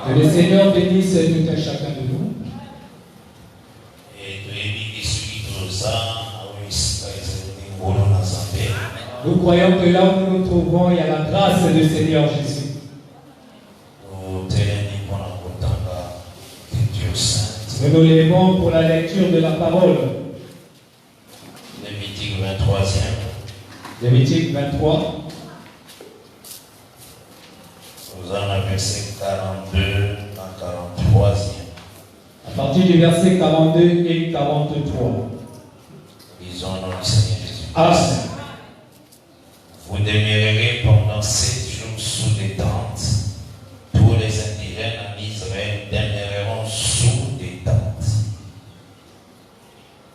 Que le Seigneur bénisse tout un chacun de nous. Nous croyons que là où nous nous trouvons, il y a la grâce du Seigneur Jésus. Nous nous levons pour la lecture de la parole. Lévitique 23e. Lévitique 23. Nous en avons verset 42 à 43e. À partir du verset 42 et 43. Disons au nom du Seigneur Jésus. Amen. Vous demeurerez pendant 7 jours sous des tentes. Tous les indigènes en Israël demeureront sous des tentes.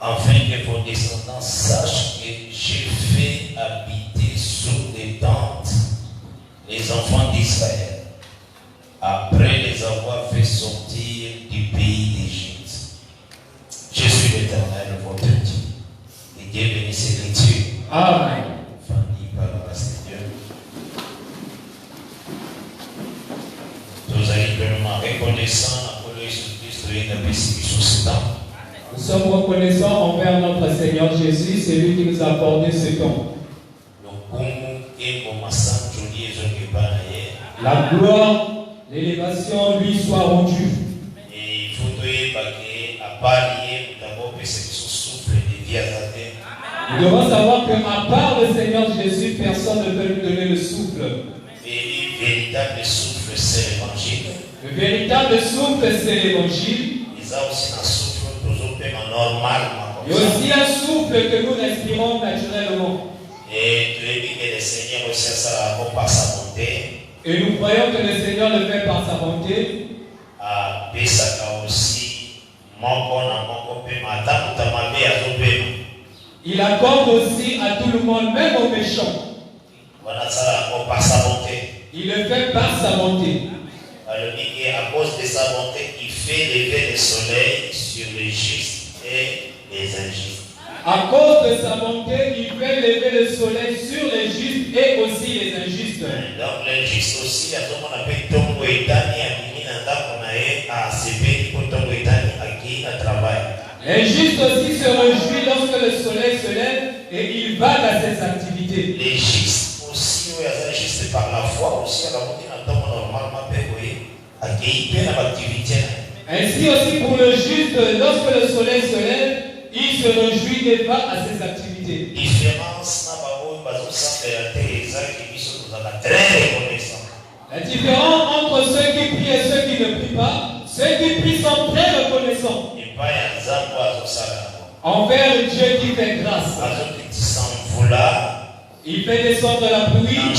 Afin que vos descendants sachent que j'ai fait habiter sous des tentes les enfants d'Israël, après les avoir fait sortir du pays d'Égypte. Je suis l'Éternel, votre Dieu. Et Dieu bénisse l'Écriture. Amen. Fanny par la grâce de Dieu. Nous allons pleinement reconnaissants pour Jésus-Christ et la bénédiction sous ce temps. Nous sommes reconnaissants envers notre Seigneur Jésus, c'est lui qui nous a accordé ce temps. La gloire, l'élévation lui soit rendue. Et il faut à parier d'abord que c'est ce souffle de vie à la terre. Nous devons savoir qu'à part le Seigneur Jésus, personne ne peut nous donner le souffle. Et le véritable souffle, c'est l'évangile. Le véritable souffle, c'est l'évangile. Il y a aussi un souffle toujours normal. Il y a aussi un souffle que nous respirons naturellement. Et tu es dit que le Seigneur aussi a ça par sa bonté. Et nous croyons que le Seigneur le fait par sa bonté. Il accorde aussi à tout le monde, même aux méchants. Il le fait par sa bonté. À cause de sa bonté, il fait lever le soleil sur les justes et les injustes. À cause de sa bonté, il fait lever le soleil sur les justes et aussi les injustes. Donc les justes aussi, à tout le monde appelle Tongo Etani, à travail. Les justes aussi se réjouissent lorsque le soleil se lève et il va dans ses activités. Les justes aussi, juste par la foi aussi, à la moitié normalement, ainsi aussi pour le juste, lorsque le soleil se lève, il se réjouit et va à ses activités. La différence entre ceux qui prient et ceux qui ne prient pas, ceux qui prient sont très reconnaissants envers Dieu qui fait grâce. Il fait descendre la pluie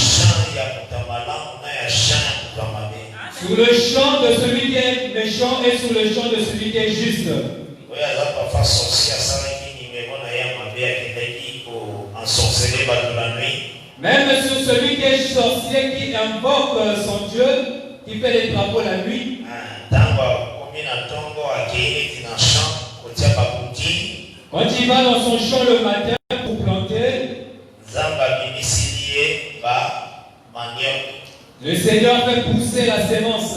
sur le champ de celui qui est méchant et sur le champ de celui qui est juste. Même sur celui qui est sorcier, qui invoque son Dieu, qui fait les travaux la nuit. Quand il va dans son champ le matin pour planter, le Seigneur fait pousser la sémence.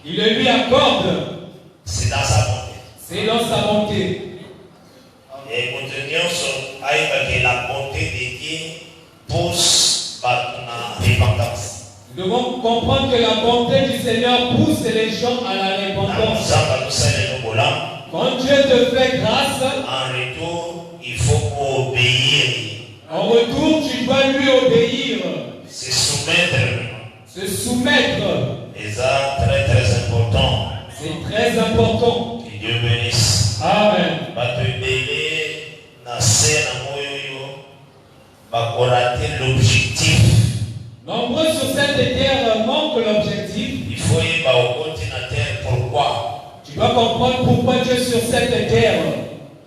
Il le lui accorde. C'est dans sa bonté. C'est dans sa bonté. Et que la bonté de Dieu pousse par la repentance. Nous devons comprendre que la bonté du Seigneur pousse les gens à la repentance. Quand Dieu te fait grâce, en retour, il faut obéir. En retour, tu dois lui obéir. Se soumettre. Se soumettre. Et ça, très très important. C'est très important. Que Dieu bénisse. Amen. L'objectif. Nombreux sur cette terre manquent l'objectif. Il faut y aller au terre. Pourquoi? Tu dois comprendre pourquoi tu es sur cette terre.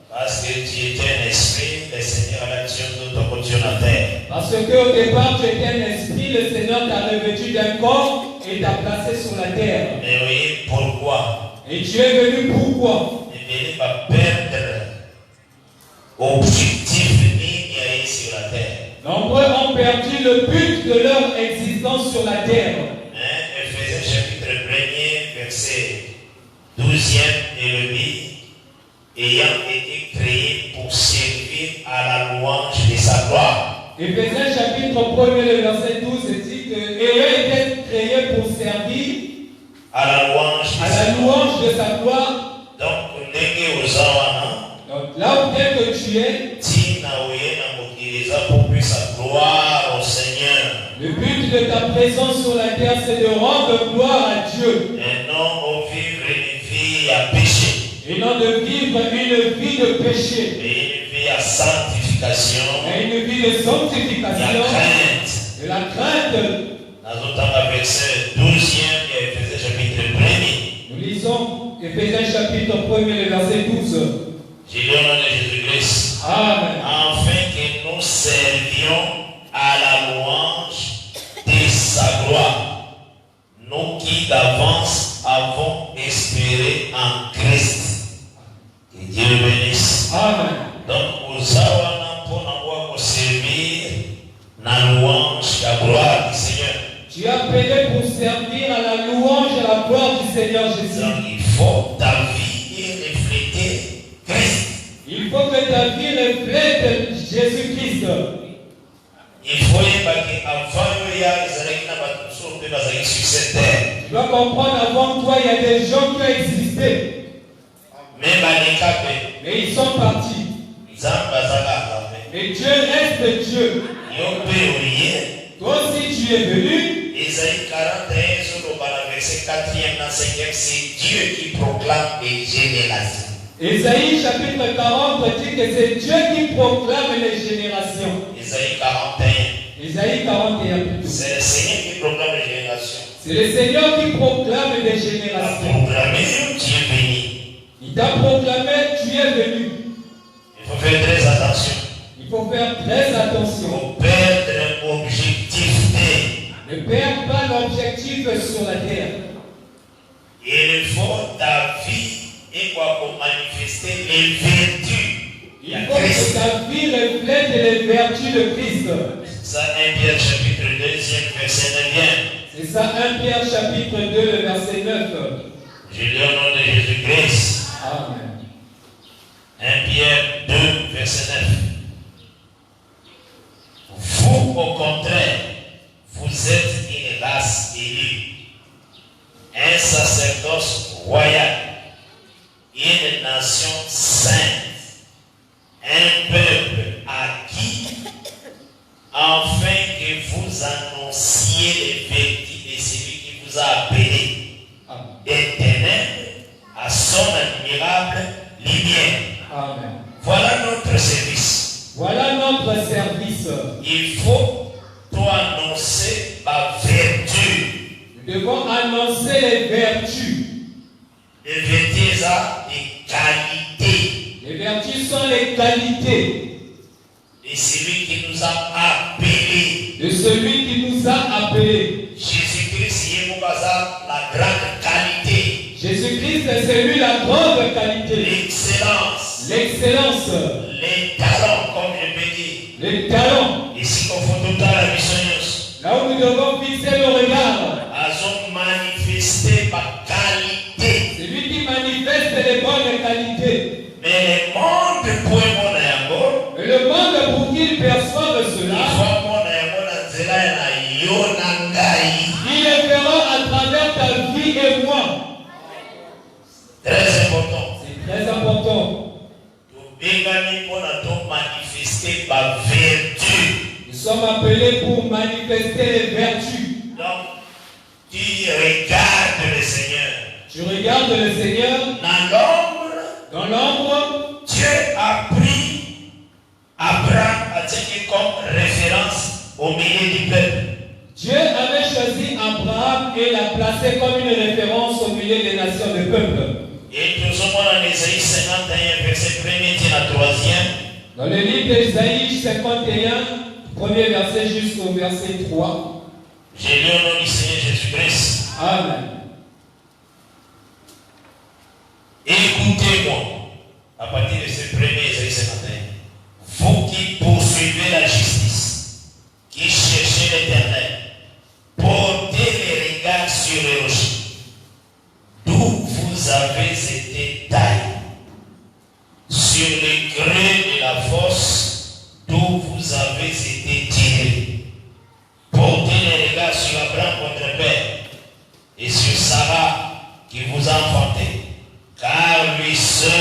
Parce que tu étais un esprit, le Seigneur a l'action de ton côté sur la terre. Parce qu'au départ, tu étais un esprit, le Seigneur t'a revêtu d'un corps et t'a placé sur la terre. Mais oui, pourquoi? Et tu es venu pourquoi? Il va perdre l'objectif de venir sur la terre. Nombreux ont perdu le but de leur existence sur la terre. Mais Éphésiens chapitre 1er, verset 12e et le dit, ayant été créé pour servir à la louange de sa gloire. Éphésiens chapitre 1er, le verset 12 dit que ayant été créé pour servir à la louange de sa gloire. Donc, là où bien que tu es, pour plus sa gloire au Seigneur. Le but de ta présence sur la terre, c'est de rendre gloire à Dieu. Et non de vivre une vie à péché. Et non de vivre une vie de péché. Et une vie à sanctification. Et une vie de sanctification. De la crainte. Dans le verset 12e et Éphésiens chapitre 1er. Nous lisons Éphésiens chapitre 1er, le verset 12. J'ai dit au nom de Jésus-Christ. Amen. Afin que nous servions à la louange de sa gloire. Nous qui d'avance avons espéré en Christ. Que Dieu le bénisse. Amen. Donc, aux awana pour nous servir la louange, la gloire du Seigneur. Tu es appelé pour servir à la louange et à la gloire du Seigneur Jésus. Donc, il faut ta vie refléter Christ. Il faut que ta vie reflète Jésus-Christ. Il faut qu'avant sur cette terre. Tu dois comprendre, avant toi, il y a des gens qui ont existé. Mais ils sont partis. Mais Dieu reste Dieu. Toi aussi tu es venu. Isaïe 41 sur le verset 4e, 5e, c'est Dieu qui proclame les générations. Isaïe chapitre 40 dit que c'est Dieu qui proclame les générations. Isaïe 41. Isaïe 41. C'est le Seigneur qui proclame les générations. C'est le Seigneur qui proclame les générations. Il t'a proclamé, tu es venu. Il t'a proclamé, tu es venu. Il faut faire très attention. Il faut faire très attention. Il faut perdre l'objectivité. Ne perds pas l'objectif sur la terre. Il faut ta vie et quoi pour manifester les vertus. Il faut que ta vie reflète les vertus de Christ. Ça, 1 Pierre chapitre 2, verset 9. C'est ça, 1 Pierre chapitre 2, le verset 9. Je lis au nom de Jésus-Christ. Amen. 1 Pierre 2, verset 9. Vous, au contraire, vous êtes une race élue, un sacerdoce royal, une nation sainte, un peuple acquis, afin que vous annonciez les vertus de celui qui vous a appelé des ténèbres à son admirable lumière. Amen. Voilà notre service. Voilà notre service. Il faut toi annoncer ma vertu. Nous devons annoncer les vertus. Les vertus ont des qualités. Les vertus sont les qualités de celui qui nous a appelés. De celui qui nous a appelés. Jésus-Christ est la grande qualité. Jésus-Christ est lui la grande qualité. L'excellence. L'excellence. Les talents, comme je peux dire. Les talents. Ici, qu'on faut tout à la mission. Là où nous devons fixer le regard. Elles ont manifesté ma qualité. C'est lui qui manifeste les bonnes qualités. Mais le monde pour mon amour. Et le monde pour qu'il perçoive cela. Il le fera à travers ta vie et moi. Très important. C'est très important. Nous sommes appelés pour manifester les vertus. Donc, tu regardes le Seigneur. Tu regardes le Seigneur. Dans l'ombre. Dieu a pris Abraham à tenir comme référence au milieu du peuple. Dieu avait choisi Abraham et l'a placé comme une référence au milieu des nations de peuple. Et nous sommes en Ésaïe 51, verset 1er à 3e. Dans le livre d'Ésaïe 51, premier verset jusqu'au verset 3. J'ai lu au nom du Seigneur Jésus-Christ. Amen. Écoutez-moi, à partir de ce premier Ésaïe 51. Vous qui poursuivez la justice, qui cherchez l'Éternel, portez les regards sur les rochers. D'où vous avez été taillés. Sur les grès de la fosse, d'où vous avez été tirés. Portez les regards sur Abraham, votre père, et sur Sarah, qui vous a enfanté. Car lui seul,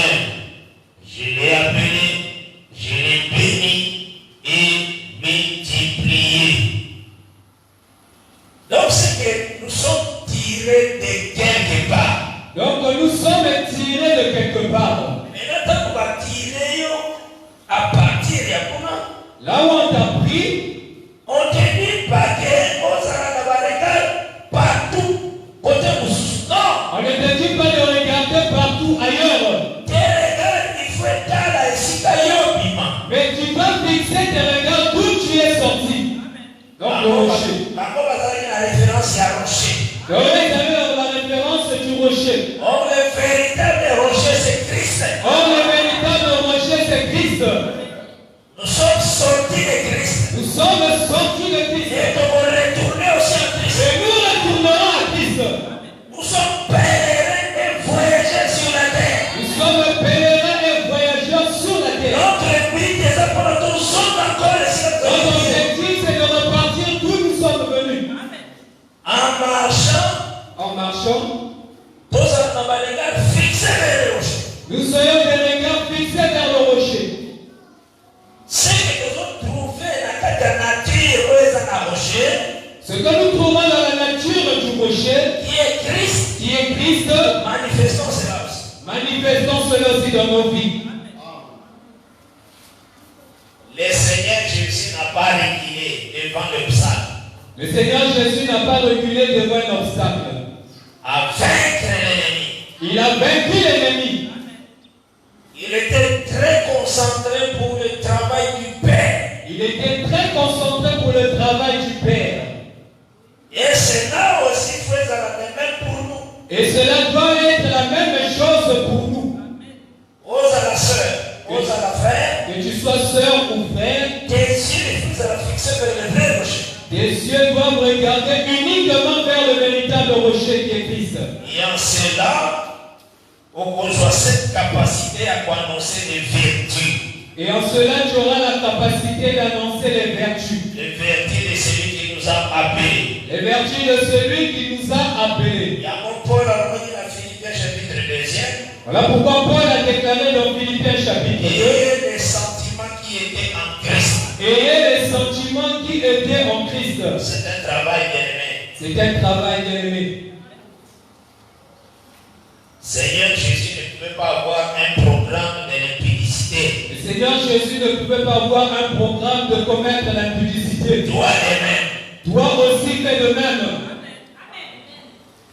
je l'ai appelé, je l'ai béni et multiplié. Donc c'est que nous sommes tirés de quelque part. Donc nous sommes tirés de quelque part. Maintenant, on va tirer à partir de comment? Là où on t'a pris, on te dit pas que on s'en partout. Côté Moussous. Non. On ne te dit pas de regarder partout ailleurs. Tes regards, il faut être là ici, mais tu vas fixer tes regards d'où tu es sorti. Donc le rocher. Encore, vous avez la référence à rocher. Donc vous avez la référence du rocher. Or, le véritable rocher, c'est Christ. Or, le véritable rocher, c'est Christ. Nous sommes sortis de Christ. Nous sommes sortis de Christ. Et nous allons retourner aussi à Christ. Et nous retournerons à Christ. Nous sommes pèlerins et voyageurs sur la terre. Nous sommes pèlerins et voyageurs sur la terre. Notre but des apôtres, nous sommes encore sur la terre. Notre objectif, c'est de repartir d'où nous sommes venus. En marchant, nous soyons des regards fixés vers le rocher. Ce que nous trouvons dans la nature du rocher, qui est Christ, manifestons cela aussi dans nos vies. Le Seigneur Jésus n'a pas reculé devant l'obstacle. Le Seigneur Jésus n'a pas reculé devant un obstacle. À vaincre l'ennemi. Il a vaincu l'ennemi. Il était très concentré pour le travail du Père. Il était très concentré pour le travail du Père. Et cela aussi faisait la même pour nous. Et cela doit être la même chose pour nous. Ose à la sœur, ose à la frère. Que tu sois sœur ou frère, tes yeux fixés vers le vrai rocher. Tes yeux doivent regarder uniquement vers le véritable rocher qui est Christ. Et en cela, on reçoit cette capacité à annoncer les vertus. Et en cela, tu auras la capacité d'annoncer les vertus. Les vertus de celui qui nous a appelés. Les vertus de celui qui nous a appelés. Il y a mon Paul à Philippiens chapitre 2. Voilà pourquoi Paul a déclaré dans Philippiens chapitre 2. Ayez les sentiments qui étaient en Christ. Ayez les sentiments qui étaient en Christ. C'est un travail bien-aimé. C'est un travail bien-aimé. Seigneur Jésus ne pouvait pas avoir un programme de l'impudicité. Le Seigneur Jésus ne pouvait pas avoir un programme de commettre l'impudicité. Toi de même. Toi aussi fais de même.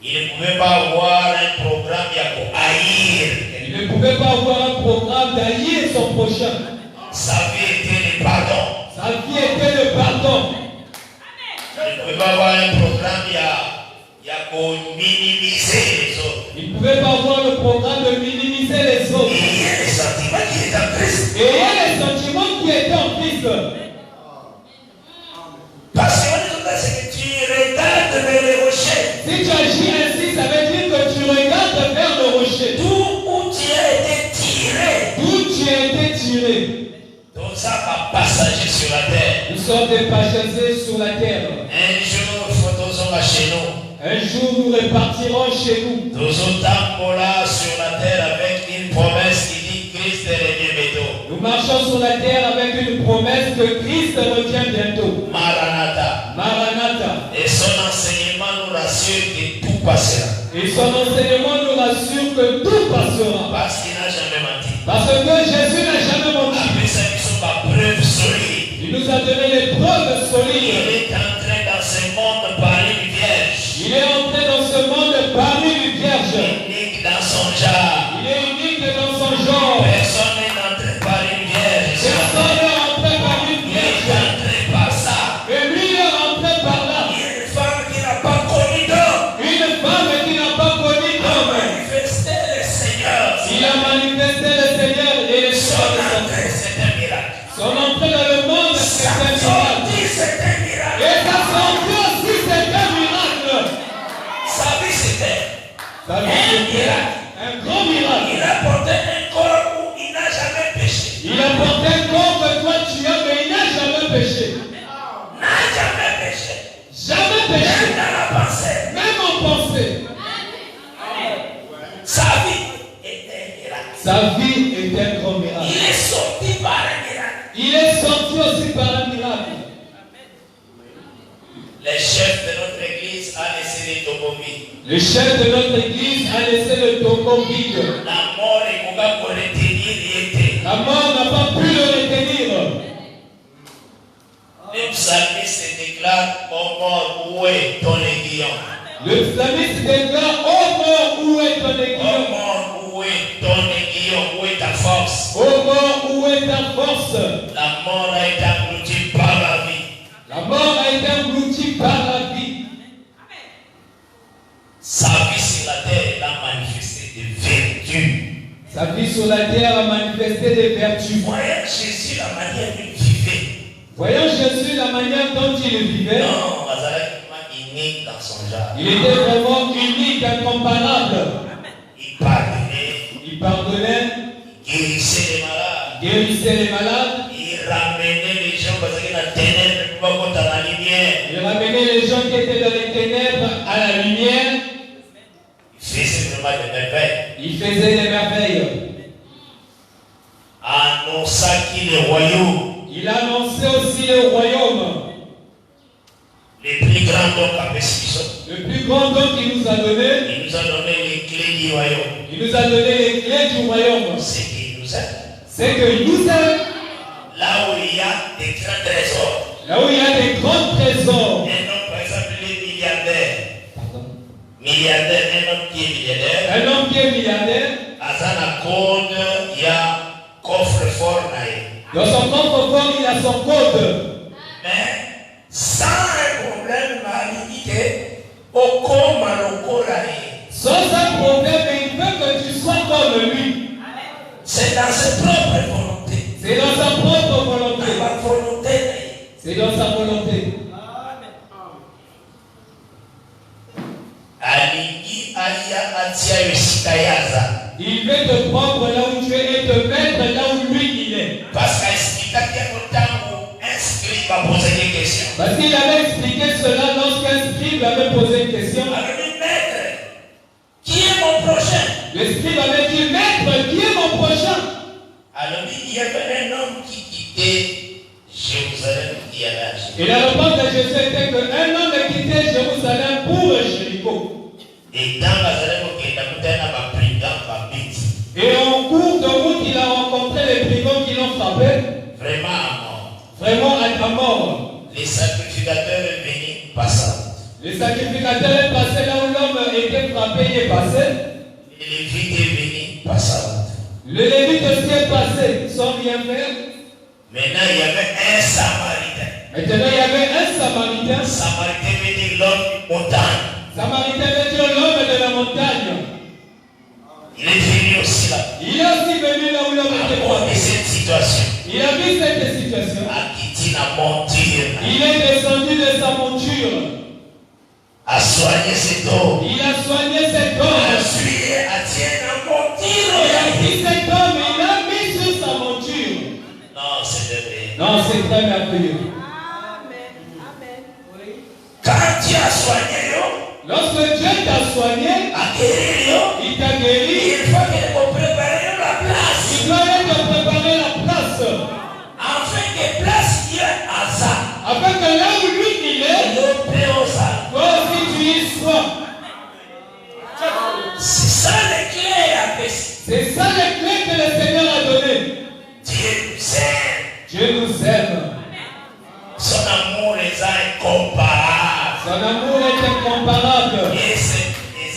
Il ne pouvait pas avoir un programme pour haïr. Il ne pouvait pas avoir un programme d'haïr son prochain. Sa vie était le pardon. Sa vie était le pardon. Il ne pouvait pas avoir un programme pour minimiser les autres. Il ne pouvait pas avoir le programme de minimiser les autres. Il y a les sentiments qui étaient en Christ. Et il y a les sentiments qui étaient en Christ. Parce que c'est que tu regardes vers les rochers. Si tu agis ainsi, ça veut dire que tu regardes vers le rocher. D'où où tu as été tiré. D'où tu as été tiré. Donc ça va passager sur la terre. Nous sommes des passagers sur la terre. Un jour, il faut tous chez nous. Un jour, nous repartirons chez nous. Tous autant là sur la terre avec une promesse qui dit Christ est revenu bientôt. Nous marchons sur la terre avec une promesse que Christ revient bientôt. Maranatha. Maranatha. Et son enseignement nous rassure que tout passera. Et son enseignement nous rassure que tout passera. Parce qu'il n'a jamais menti. Parce que Jésus n'a jamais menti. Après ça, ils sont ma preuve solide. Il nous a donné les preuves solides. Il est entré dans ce monde par une vierge. Il est entré dans ce monde par une vierge. Unique dans son genre. Il est unique dans son genre. Personne n'est entré par une vierge. Personne n'est entré par une Il vierge. est entré par ça. Et lui est entré par là. Une femme qui n'a pas connu d'homme. Une femme qui n'a pas connu Il a d'homme. manifesté le Seigneur. Il a manifesté le Seigneur et les Son choses. entrée, c'est un miracle. Son entrée dans le monde, c'est un Sa miracle. sortie, c'est un miracle. Et Un miracle. Un grand miracle. Il a porté un corps où il n'a jamais péché. Il a porté un corps que toi tu as, mais il n'a jamais péché. N'a jamais péché. Jamais péché. Même dans la pensée. Même en pensée. Sa vie est un miracle. Sa vie est un grand miracle. Il est sorti par un miracle. Il est sorti aussi par un miracle. Les chefs de notre église a laissé les tombeaux vides. Le chef de notre église a laissé le tombeau vide. La mort est pour retenir l'était. La mort n'a pas pu le retenir. Le psalmiste déclare: ô mort, où est ton aiguillon? Le psalmiste déclare: ô mort, où est ton Ô aiguillon? mort, où est ton aiguillon? Où est ta force? Ô mort, où est ta force? La mort a été engloutie par la vie. La mort a été engloutie par la vie. Sa vie sur la terre, elle a manifesté des vertus. Sa vie sur la terre a manifesté des vertus. Voyons Jésus, la manière dont il vivait. Voyons Jésus, la manière dont il vivait. Non, il est unique dans son genre. Il était vraiment unique, incomparable. Il pardonnait. Il pardonnait. Il guérissait les malades. Il guérissait les malades. Il ramenait les gens parce qu'il y a la ténèbres, il ne peut pas compter dans la lumière. Il ramenait les gens qui étaient dans les ténèbres à la lumière. Il faisait vraiment des merveilles. Il faisait des merveilles. Annonça qu'il est royaume. Il annonçait aussi le royaume. Le plus grand don qu'a fait Le plus grand don qu'il nous a donné. Il nous a donné les clés du royaume. Il nous a donné les clés du royaume. C'est qu'il nous aime. C'est qu'il nous aime. Là où il y a des grands trésors. Là où il y a des grands trésors. Un homme, par exemple, les milliardaires. Pardon. Milliardaire, un homme qui est milliardaire. Un homme qui est milliardaire. À sa code, il y a coffre fort. Dans son coffre-fort, il a son code. Mais sans un problème, il dit au coma le corail. Sans un problème, il veut que tu sois comme lui. C'est dans sa propre volonté. C'est dans sa propre volonté. Dans sa volonté. C'est dans sa volonté. Alingi alia atia yosikayaza. Il veut te prendre là où tu es et te mettre là où lui il est. Parce qu'il va poser des questions. Parce qu'il avait expliqué cela lorsqu'un scribe avait posé une question. Alors lui, maître, qui est mon prochain? Le scribe avait dit: maître, qui est mon prochain? Alors il y avait un homme qui quittait Jérusalem qui allait à Jéricho. Et la réponse de Jésus était qu'un homme quittait Jérusalem pour Jéricho. Et dans la Jérusalem, il a pris dans ma bite. Et en cours de route, il a rencontré les brigands qui l'ont frappé. Vraiment à mort. Vraiment à mort. Les sacrificateurs venaient passer. Les sacrificateurs est passé là où l'homme était frappé, il est passé. Les Lévites est venu passer. Le Lévite aussi est passé sans rien faire. Maintenant, il y avait un Samaritain. Maintenant, il y avait un Samaritain. Samaritain veut dire l'homme de montagne. Samaritain veut dire l'homme de la montagne. Il est venu aussi là. Il est aussi venu là où l'homme était frappé. frappé. Cette situation. Il a vu cette situation. A quitté la monture. Il est descendu de sa monture. A soigné cet homme. Il a soigné cet homme. Ensuite, a tient la monture. Il a pris cet homme et il l'a mis sur sa monture. Non, c'est vrai. Non, c'est très merveilleux. Amen. Amen. Oui. Quand tu as soigné l'homme, Lorsque Dieu t'a soigné, a guéri l'homme, il t'a guéri. il faut qu'il te prépare la place. Il doit te préparer la place. Afin que place il y ait à ça. Afin que là où lui il est, Le paix au ça. toi aussi tu y sois. C'est ça les clés à paix. C'est ça les clés que le Seigneur a données. Dieu nous aime. Dieu nous aime. Son amour est incomparable. Son amour est incomparable. Et c'est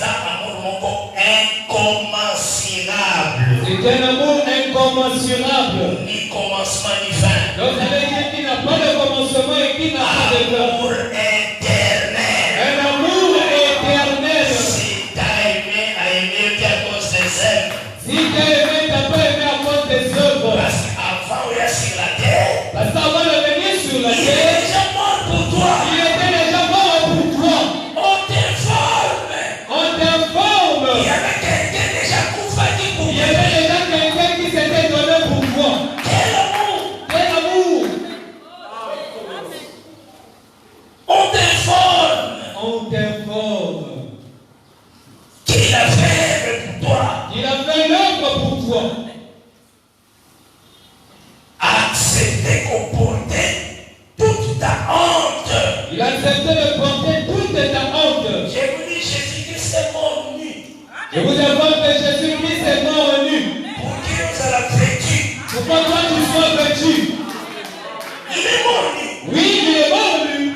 un amour incommensurable. C'est un amour incommensurable. Ni commencement ni fin. Donc ça veut dire qu'il n'a pas de commencement et qu'il n'a pas de fin. Amour éternel. Un amour éternel. Si tu as aimé, à aimer à cause des œuvres. Si tu as aimé, tu n'as pas aimé à cause des œuvres. Parce qu'avant, il est sur la terre. Parce qu'avant de venir sur la Il terre, est déjà mort pour toi. il était déjà mort pour toi. On t'informe. On t'informe. Il y toi. Accepter qu'on portait toute ta honte. Il a accepté de porter toute ta honte. Je vous dis, Jésus-Christ est mort nu. Je vous informe que Jésus-Christ est mort nu. Pour qui nous a vêtu. Pourquoi toi tu sois vêtu? Il est mort nu. Oui, il est mort nu.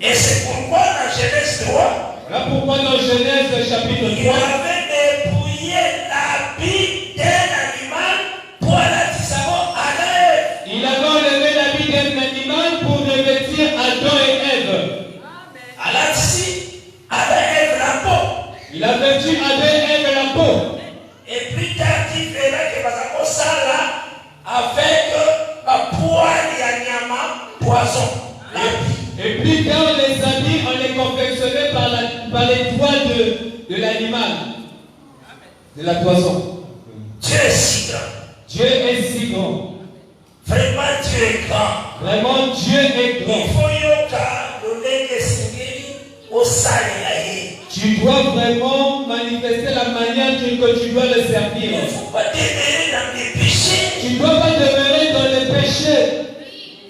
Et c'est pourquoi dans Genèse 3, Voilà pourquoi dans Genèse chapitre il 3, avait dépouillé l'habit d'un animal pour la tisamo à l'œuvre. il avait enlevé l'habit d'un animal pour revêtir Adam et Ève. À la tisi, Adam et Ève la peau. Il a vêtu Adam et Ève la peau. Et plus tard, il verra que ça là avec la poêle et nyama poison. Et plus tard, les habits, on les confectionnait par les toits de l'animal, de la toison. Dieu est si grand. Dieu est si grand. Vraiment, Dieu est grand. Vraiment, Dieu est Il grand. faut yoka l'olenge singeli au salé. Tu dois vraiment manifester la manière que tu dois le servir. Il ne faut pas demeurer dans les péchés. Tu ne dois pas demeurer dans les péchés,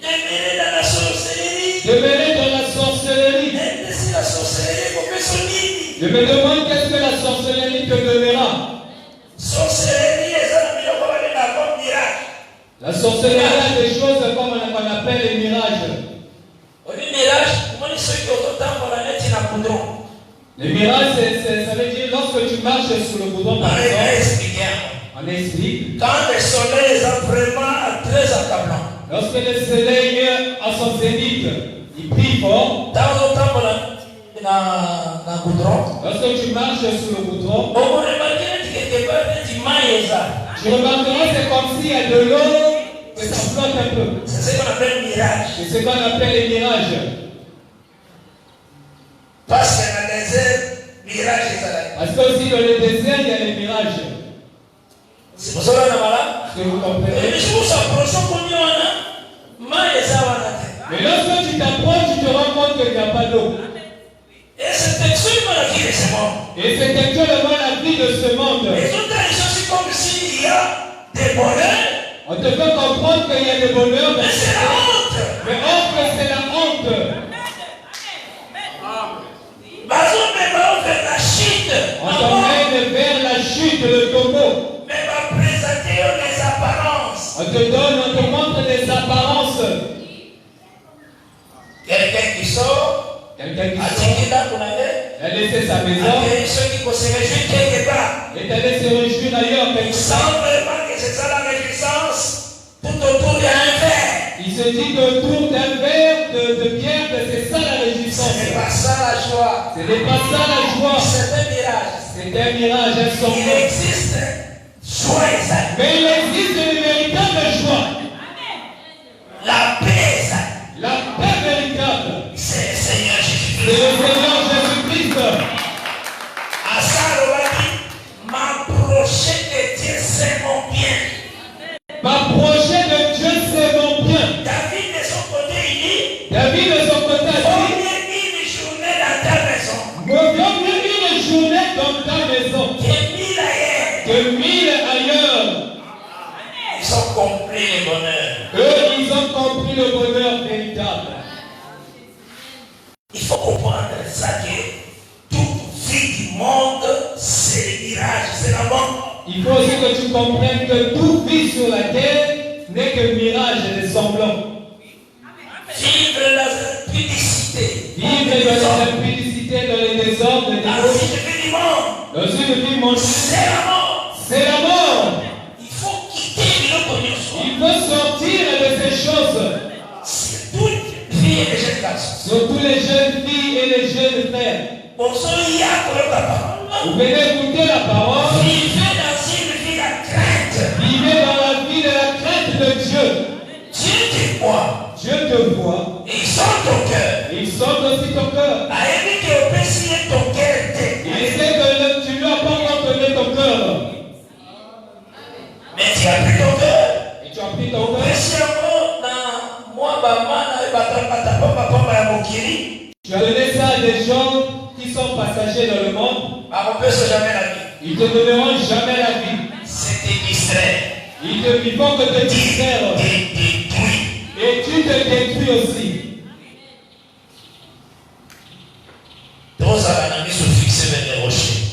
Demeurer dans la sorcellerie. demeurer dans la sorcellerie. Et si la sorcellerie, vous pouvez sonner. Je me demande qu'est-ce que la sorcellerie te donnera. Sorcellerie, et ça, nous avons parlé d'un miracle. La sorcellerie a des choses comme on appelle les mirages. Au mirage, moi, je suis autant pour la lettre dans le poudron. Les mirages, ça veut dire lorsque tu marches sur le boudon, par exemple, on explique. Quand le soleil est vraiment très accablant. Lorsque le soleil est à son zénith, il brille fort. Dans le temps, dans le goudron. Lorsque tu marches sur le boudron, On va remarquer que quelque part, tu mailles ça. tu remarqueras c'est comme s'il y a de l'eau et ça flotte un peu. C'est ce qu'on appelle mirage. C'est ce qu'on appelle les mirages. Parce que dans le désert, mirage est là. Parce que aussi dans le désert, il y a les mirages. C'est pour ça qu'on a malade. Est-ce que vous comprenez? Mais je vous approche comme on a, maille ça va là. Mais lorsque tu t'approches, tu te rends compte qu'il n'y a pas d'eau. Et c'est absolument la vie de ce monde. Et c'est actuellement la vie de ce monde. Les autres, c'est comme s'il y a des bonheurs. On te fait comprendre qu'il y a des bonheurs, Mais c'est la honte. mais or que c'est la honte. Bazon même vers la chute. On t'emmène vers la chute, le tombeau. Mais va présenter les apparences. On te montre les apparences. Quelqu'un qui sort, Quelqu'un qui a sort, dit qu'il a qu'on avait, il a laissé sa maison, ceux qui se réjouissent quelque part. et est allé se réjouir ailleurs quelque Sans part. vraiment que c'est ça la réjouissance, tout autour il y a un verre. Il se dit qu'autour d'un verre de bière, que c'est ça la réjouissance. Ce n'est pas ça la joie. Ce n'est pas ça la joie. C'est un mirage. C'est un mirage, un Il semblant. existe joie exacte. Mais il existe une véritable joie. La paix exacte. La paix véritable. C'est le Seigneur C'est Jésus-Christ. le Seigneur Jésus-Christ. À ça, on va dire, m'approcher de Dieu, c'est mon bien. M'approcher de Dieu, c'est mon bien. David de son côté, il dit, David de son côté a dit, combien une journée dans ta maison vaut mieux une journée dans ta maison que 1000 ailleurs. que 1000 ailleurs. Ils ont compris le bonheur. Eux, ils ont compris le bonheur véritable. Il faut comprendre ça que toute vie du monde, c'est le mirage, c'est la mort. Il faut aussi que tu comprennes que toute vie sur la terre n'est que mirage et des semblants. Vivre la publicité. Vivre dans les impudités, dans les désordres, La vie du monde, dans une vie mondaine, c'est la mort. c'est la mort. Il faut quitter le connu. Il faut sortir de ces choses. C'est toute vie et les jeunes garçons. Surtout les jeunes filles et les jeunes frères. Pour ceux qui ont la parole, Vous venez écouter la parole. vivez dans une vie de crainte. Vivez dans la vie de la crainte de Dieu. Dieu te voit. Dieu te voit. Et il sent ton cœur. Il sent aussi ton cœur. A évité au péché ton cœur. Il sait que tu lui as pas encore donné ton cœur. Mais tu as pris ton cœur. Et tu as pris ton cœur. Tu as donné ça à des gens qui sont passagers dans le monde. On ne peut se jamais la vie. Ils ne te donneront jamais la vie. C'est te distraire. Ils vont que te distraire. Te détruire. Et tu te détruis aussi. Tous les amis sont fixés vers les rochers.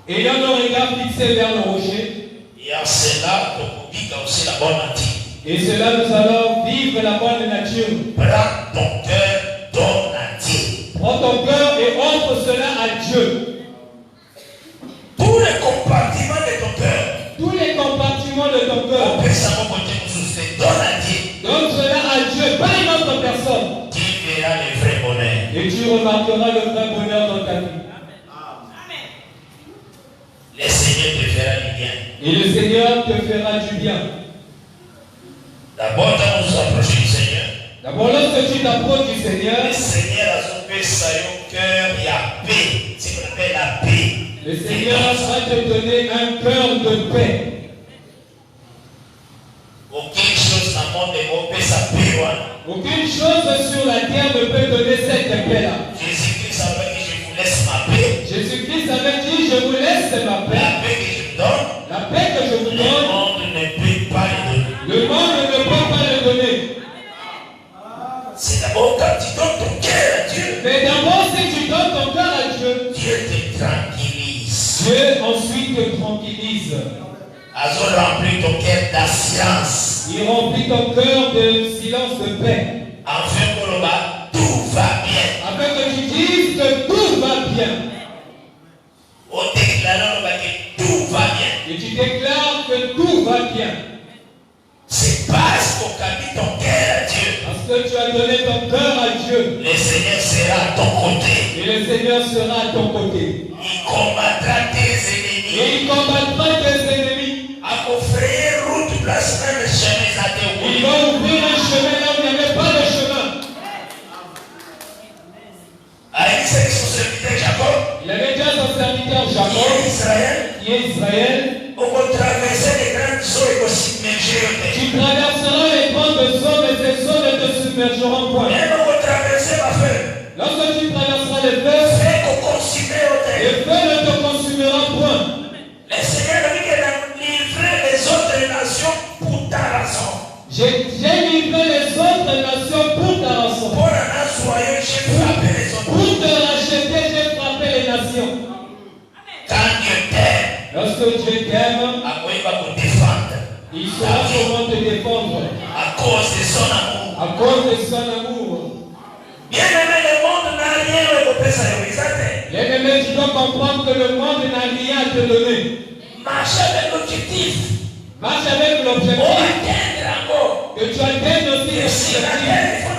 Ayant nos regards fixés vers le rocher. Et en cela, ton public a aussi la bonne nature. Et cela, nous allons vivre la bonne nature. Prends ton cœur, donne à Dieu. Prends ton cœur et offre cela à Dieu. Tous les compartiments de ton cœur. Tous les compartiments de ton cœur. On peut savoir côté nous donne à Dieu. Donne cela à Dieu, pas une autre personne. Tu verras le vrai bonheur. Et tu remarqueras le vrai bonheur dans ta vie. Le Seigneur te fera du bien. Et le Seigneur te fera du bien. D'abord, quand nous nous approchons du Seigneur, D'abord, lorsque tu t'approches du Seigneur, le Seigneur a son paix, ça y est, au cœur, il y a paix. C'est ce qu'on appelle la paix. le Seigneur va te donner un cœur de paix. Aucune chose dans le monde ne peut paix sa paix. Aucune chose sur la terre ne peut donner cette paix-là. Jésus-Christ avait dit, je vous laisse ma paix. Jésus-Christ avait dit, je vous laisse ma La paix. paix que je vous donne, La paix que je vous le donne, monde ne peut pas le donner. le monde ne peut pas le donner. C'est d'abord quand tu donnes ton cœur à Dieu, Mais d'abord, si tu donnes ton cœur à Dieu, Dieu te tranquillise. Dieu ensuite te tranquillise. Azor remplit ton cœur d'assurance. Il remplit ton cœur de silence, de paix. Enfin, Koloba, tout va bien. Afin que tu dises que tout va bien. Au déclarant que tout va bien. Et tu déclares que tout va bien. C'est parce qu'on a mis ton cœur à Dieu. Parce que tu as donné ton cœur à Dieu. Le Seigneur sera à ton côté. Et le Seigneur sera à ton côté. Il combattra tes Et ennemis. il combattra tes ennemis. À offrir route, place même chemin à tes Il va ouvrir un chemin là où il n'y avait pas de chemin. Avec son serviteur Jacob, Il avait déjà son serviteur qui Jacob, est Israël, qui est Israël. on va traverser les grandes eaux et aussi submerger. Tu traverseras les grandes eaux, mais ces eaux ne te submergeront point. Même on va traverser ma feu. Lorsque tu traverseras les feux, Fait qu'on consume au terre. les feux ne te consumera point. Le Seigneur a dit qu'il a livré les autres nations pour ta raison. J'ai livré les autres nations pour ta rançon. Pour un soyeux, j'ai frappé les autres. Pour te racheter, j'ai frappé les nations. Quand Dieu t'aime, Lorsque Dieu t'aime, à quoi il va vous défendre? il saura comment te défendre. À cause de son amour. À cause de son amour. Bien aimé, le monde n'a rien récolté ça. Bien-aimé, tu dois comprendre que le monde n'a rien à te donner. Marche avec l'objectif. Marche avec Pour l'objectif atteindre encore. que tu atteignes aussi Et si la l'objectif. terre, il faut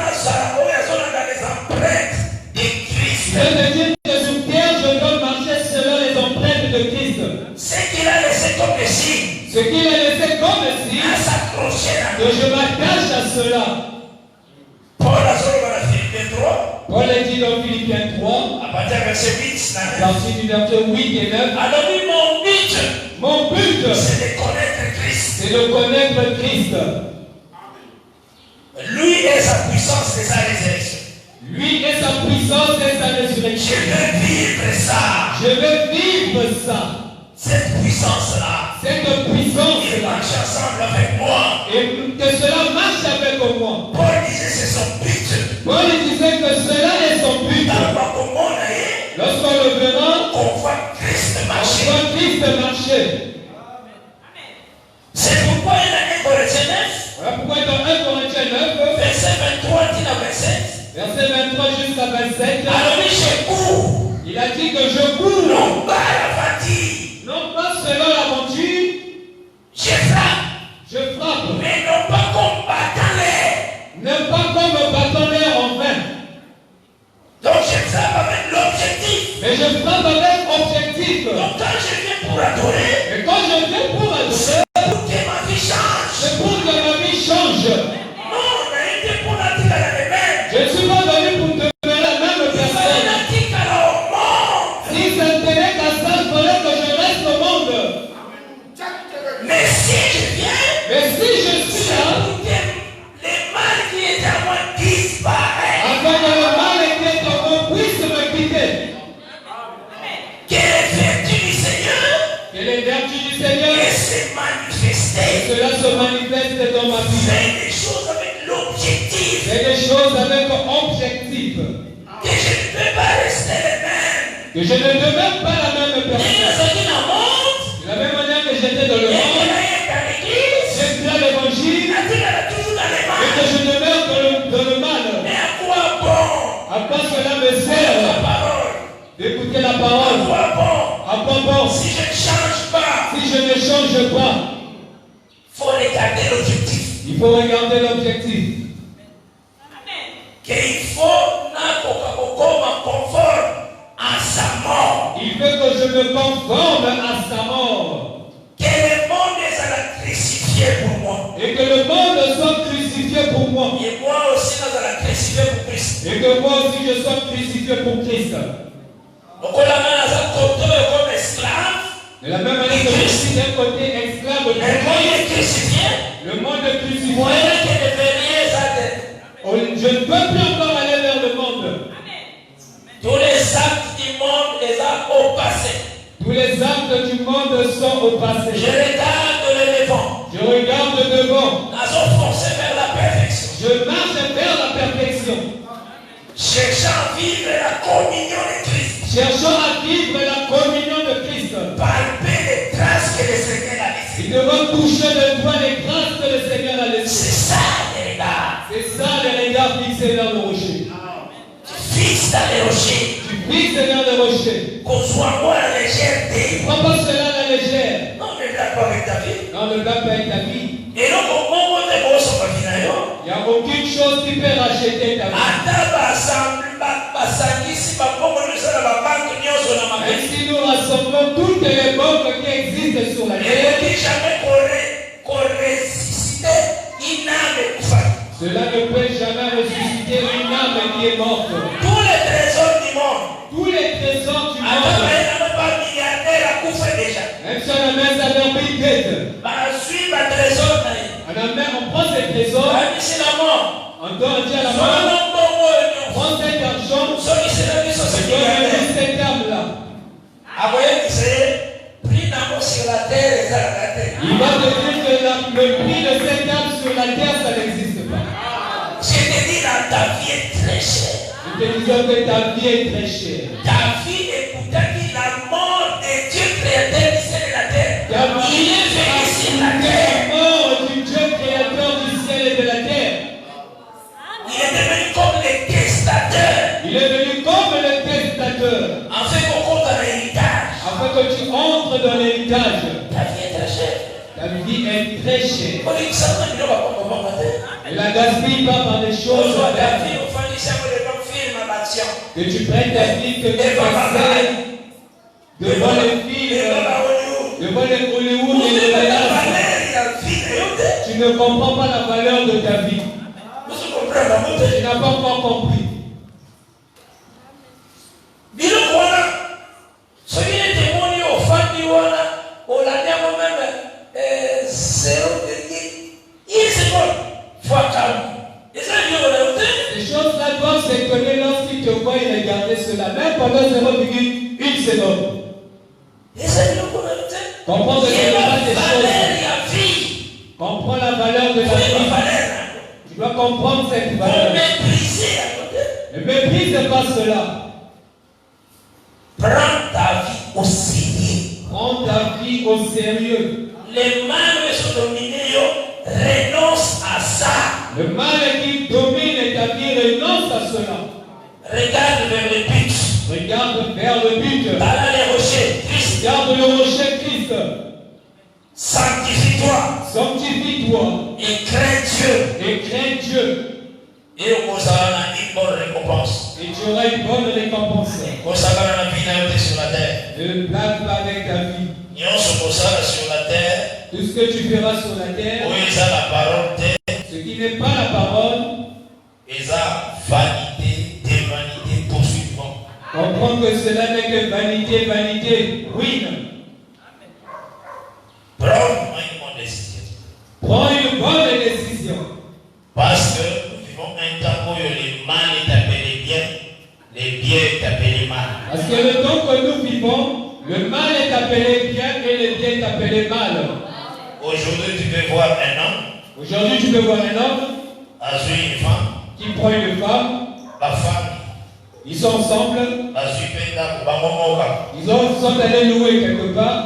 dans les empreintes de Christ. Je te dis que sur terre, je dois marcher selon les empreintes de Christ. Ce qu'il a laissé comme le signe, Ce qu'il a laissé comme à signe, s'accrocher à que je m'attache à cela. Paul a dit dans Philippiens 3, Paul a dit dans Philippiens 3, à partir du verset 8, partie du verset 8 et 9, alors lui, mon but, mon but, c'est de connaître Christ. c'est de connaître Christ. Lui et sa puissance et sa résurrection. Lui et sa puissance et sa Je résurrection. veux vivre ça. Je veux vivre ça. Cette puissance-là, Cette il puissance-là. marche ensemble avec moi. Et que cela marche avec moi. Paul disait c'est son but. Paul disait que cela est son but. Dans le monde, Lorsqu'on le verra, on voit Christ on marcher. voit Christ marcher. C'est pourquoi il a dit Corinthiens 9, Voilà pourquoi dans 1 Corinthiens 9, verset 23 dit à 27. verset 23 jusqu'à 27, Alors lui, je cours, il a dit que je cours, non pas la fatigue. non pas selon l'aventure, Je frappe, je frappe, mais non pas combattant l'air. non pas comme battant l'air en vain, Donc je frappe avec l'objectif. mais je frappe avec objectif. Donc quand je viens pour adorer, Et quand je viens pour adorer, c'est pour que ma vie change. c'est pour que ma vie change. Non, on a été pour la dire à la même. Je ne suis pas venu pour demeurer la même Il fallait personne. la dire à la monde. Si ça ne tenait qu'à ça, il fallait que je reste au monde. Mais si je viens, Mais si je suis c'est là, pour que les mal qui étaient à moi disparaissent. afin que le mal était en moi puisse me quitter. Que les vertus du Seigneur Que manifester. Cela se manifeste dans ma vie. Fais des choses avec l'objectif. Fais des choses avec objectif. Que je ne peux pas rester le même. Que je ne demeure pas la même personne. De la même manière que j'étais dans le monde, j'étais dans l'évangile, et que je demeure dans le mal. Mais à quoi bon? À quoi cela me sert d'écouter la parole? À quoi bon? Si je ne change pas, Si je ne change pas, il faut regarder l'objectif. il faut regarder l'objectif. Qu'il faut comme conforme à sa mort. Il veut que je me conforme à sa mort. Que le monde soit crucifié pour moi. Et que le monde soit crucifié pour moi. Et moi aussi, nous allons crucifié pour Christ. Et que moi aussi je sois crucifié pour Christ. Donc, on a comme esclave. De la même manière que je suis d'un côté esclave du Le monde est monde, crucifié. le monde est crucifié. Moi, je ne devenir ça. Je ne peux plus encore aller vers le monde. Tous les actes du monde les ont au passé. Tous les actes du monde sont au passé. Je regarde le devant. Je regarde devant. Nous avons foncé vers la perfection. Je marche vers la perfection. Cherchant à vivre la communion de Christ. Cherchons à vivre la communion de Christ. Palper les traces que le Seigneur a laissées. Nous devons toucher de toi les grâces que le Seigneur a laissées. C'est ça les regards. C'est ça les regards fixés vers le rocher. Tu fixes dans les rochers. Tu fixes vers le rocher. Qu'on soit moins la légèreté. Prends pas cela à la légère. Non, ne blague pas avec ta vie. Non, ne blague pas avec ta vie. Et donc, au moment où tu es sur la vie, Il n'y a aucune chose qui peut racheter ta vie. Même si nous rassemblons toutes les banques qui existent sur la terre, cela ne peut jamais ressusciter une âme qui est morte. Tous les trésors du monde. Tous les trésors du monde, même si on amène sa mère Bill Gates, on prend ces trésors, on doit dire à la mort, prends cet argent, et donne cette âme-là. Il va te dire que le prix de cette âme sur la terre, ça n'existe pas. Je te dis, dans ta vie est très chère. Nous te disons que ta vie est très chère. Ta vie est pour ta vie la mort de Dieu créateur du ciel et de la terre. Il est venu sur la terre. La mort du Dieu créateur du ciel et de la terre. Il est devenu comme le testateur. Il est venu comme le testateur. Afin qu'on compte dans l'héritage. Afin que tu entres dans l'héritage. Ta vie est très chère. Ta vie est très chère. On dit que ça ne va pas comment matin. Et la gaspille pas par des choses que tu prêtes ta vie, que tu passes devant les films, devant les Hollywood et les Dallas. Tu ne comprends pas la valeur de ta vie. Tu n'as pas encore compris. Ces choses-là doivent s'étonner lorsqu'ils te voient et regarder cela, même pendant 0,1 seconde. Comprends que ce n'est pas des choses. Comprends la valeur de la vie. Tu dois comprendre cette valeur. Ne méprise pas cela. Prends ta vie au sérieux. Prends ta vie au sérieux. Les mal sont dominés, renonce à ça. Le mal qui domine ta vie, renonce à cela. Regarde vers le but. Regarde vers le but. Dans les rochers, Christ. Regarde le rocher Christ. Sanctifie-toi. Sanctifie-toi. Et crains Dieu. Et crains Dieu. Et on aura une bonne récompense. Et tu auras une bonne récompense. On s'appelle la vie sur la terre. Ne blague pas avec ta vie. Nous sommes sur la terre. Tout ce que tu feras sur la terre, Où est la parole terre? ce qui n'est pas la parole, Et ça, vanité, dévanité, poursuivant. comprends que cela n'est que vanité, vanité, ruine. Prends une bonne décision. Prends une bonne décision. Parce que nous vivons un temps où le mal est appelé bien, le bien est appelé mal. Parce que le temps que nous vivons, le mal est appelé bien et le bien est appelé mal. Aujourd'hui, tu peux voir un homme. Aujourd'hui, tu peux voir un homme Une femme. qui prend une femme. La femme. Ils sont ensemble. Ils sont allés louer quelque part.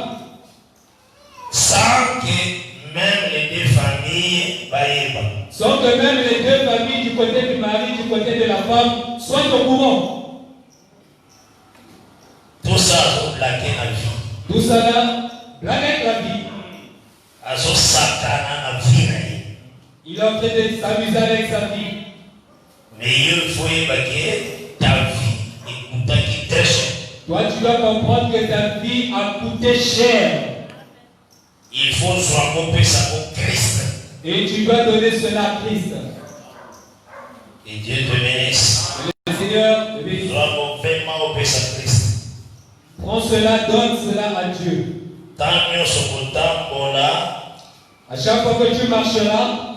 Sans que même les deux familles vaillent. Sans que même les deux familles du côté du mari, du côté de la femme, soient au courant. Tout ça a plaqué la vie. Tout ça là, plaqué la vie. Il est en train de s'amuser avec sa vie. Mais il faut évacuer ta vie et coûter très cher. Toi, tu dois comprendre que ta vie a coûté cher. Il faut s'envoyer ça au Christ. Et tu dois donner cela à Christ. Et Dieu te bénisse. Le Seigneur te bénisse. Prends cela, donne cela à Dieu. À chaque fois que tu marcheras,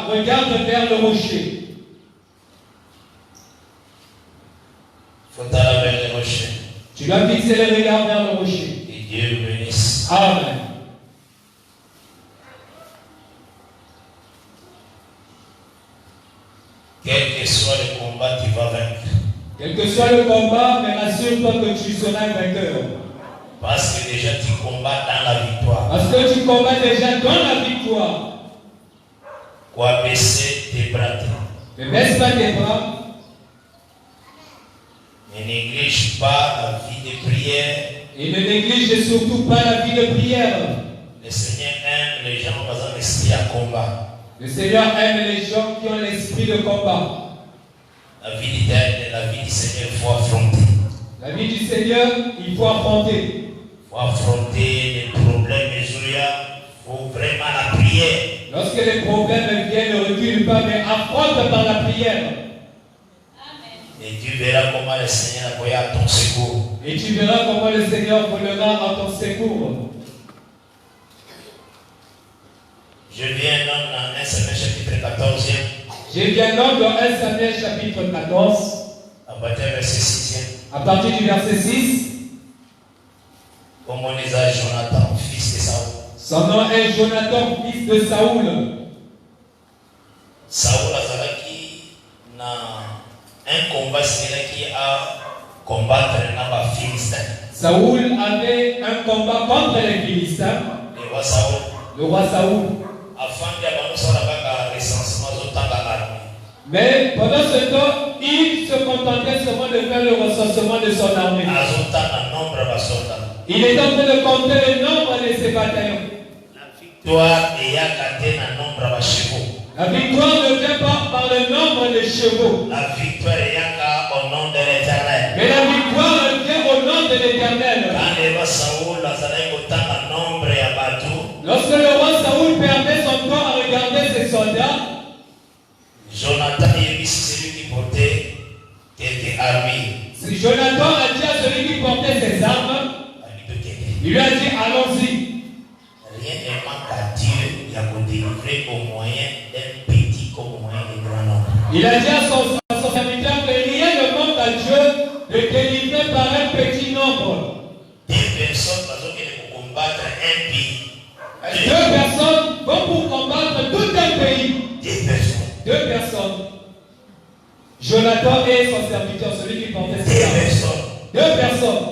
regarde vers le rocher. Tu dois fixer les regards vers le rocher. Et Dieu vous bénisse. Amen. Quel que soit le combat, tu vas vaincre. Quel que soit le combat, mais rassure-toi que tu seras vainqueur. Parce que déjà tu combats dans la victoire. Parce que tu combats déjà dans la victoire. Quoi baisser tes bras. Ne baisse pas tes bras. Ne néglige pas la vie de prière. Et ne néglige surtout pas la vie de prière. Le Seigneur aime les gens qui ont l'esprit à combat. Le Seigneur aime les gens qui ont l'esprit de combat. La vie du Seigneur, il faut affronter. La vie du Seigneur, il faut affronter. Il faut affronter les problèmes, il faut vraiment la prière. Lorsque les problèmes viennent, ne recule pas, mais affronte par la prière. Et tu verras comment le Seigneur aura à ton secours. Et tu verras comment le Seigneur volera à ton secours. Je viens donc dans 1 Samuel chapitre 14. Je viens donc dans 1 Samuel chapitre 14. À partir du verset 6. À partir du verset 6. Comme on les a Jonathan, fils de Saoul. Son nom est Jonathan, fils de Saoul. Saoul a dans un combat qui a combattre les Philistins. Saoul avait un combat contre les Philistins. Le roi Saoul. Le roi Saoul. Mais pendant ce temps, il se contentait seulement de faire le recensement de son armée. Il est en train de compter le nombre de ses bataillons. La victoire ne vient pas par le nombre de chevaux. La victoire est au nom de l'Éternel. Mais la victoire vient au nom de l'Éternel. Lorsque le roi Saoul perdait son temps à regarder ses soldats, Jonathan est celui qui portait quelques armures. Jonathan a dit à celui qui portait ses armes, il lui a dit allons-y. Rien ne manque à Dieu, il a délivrer au moyen d'un petit comme au moyen d'un grand nombre. Il a dit à son serviteur que rien ne manque à Dieu de délivrer par un petit nombre. Deux personnes vont combattre un pays. Deux personnes vont pour combattre tout un pays. Deux personnes. Jonathan et son serviteur, celui qui portait ses armes. Deux personnes.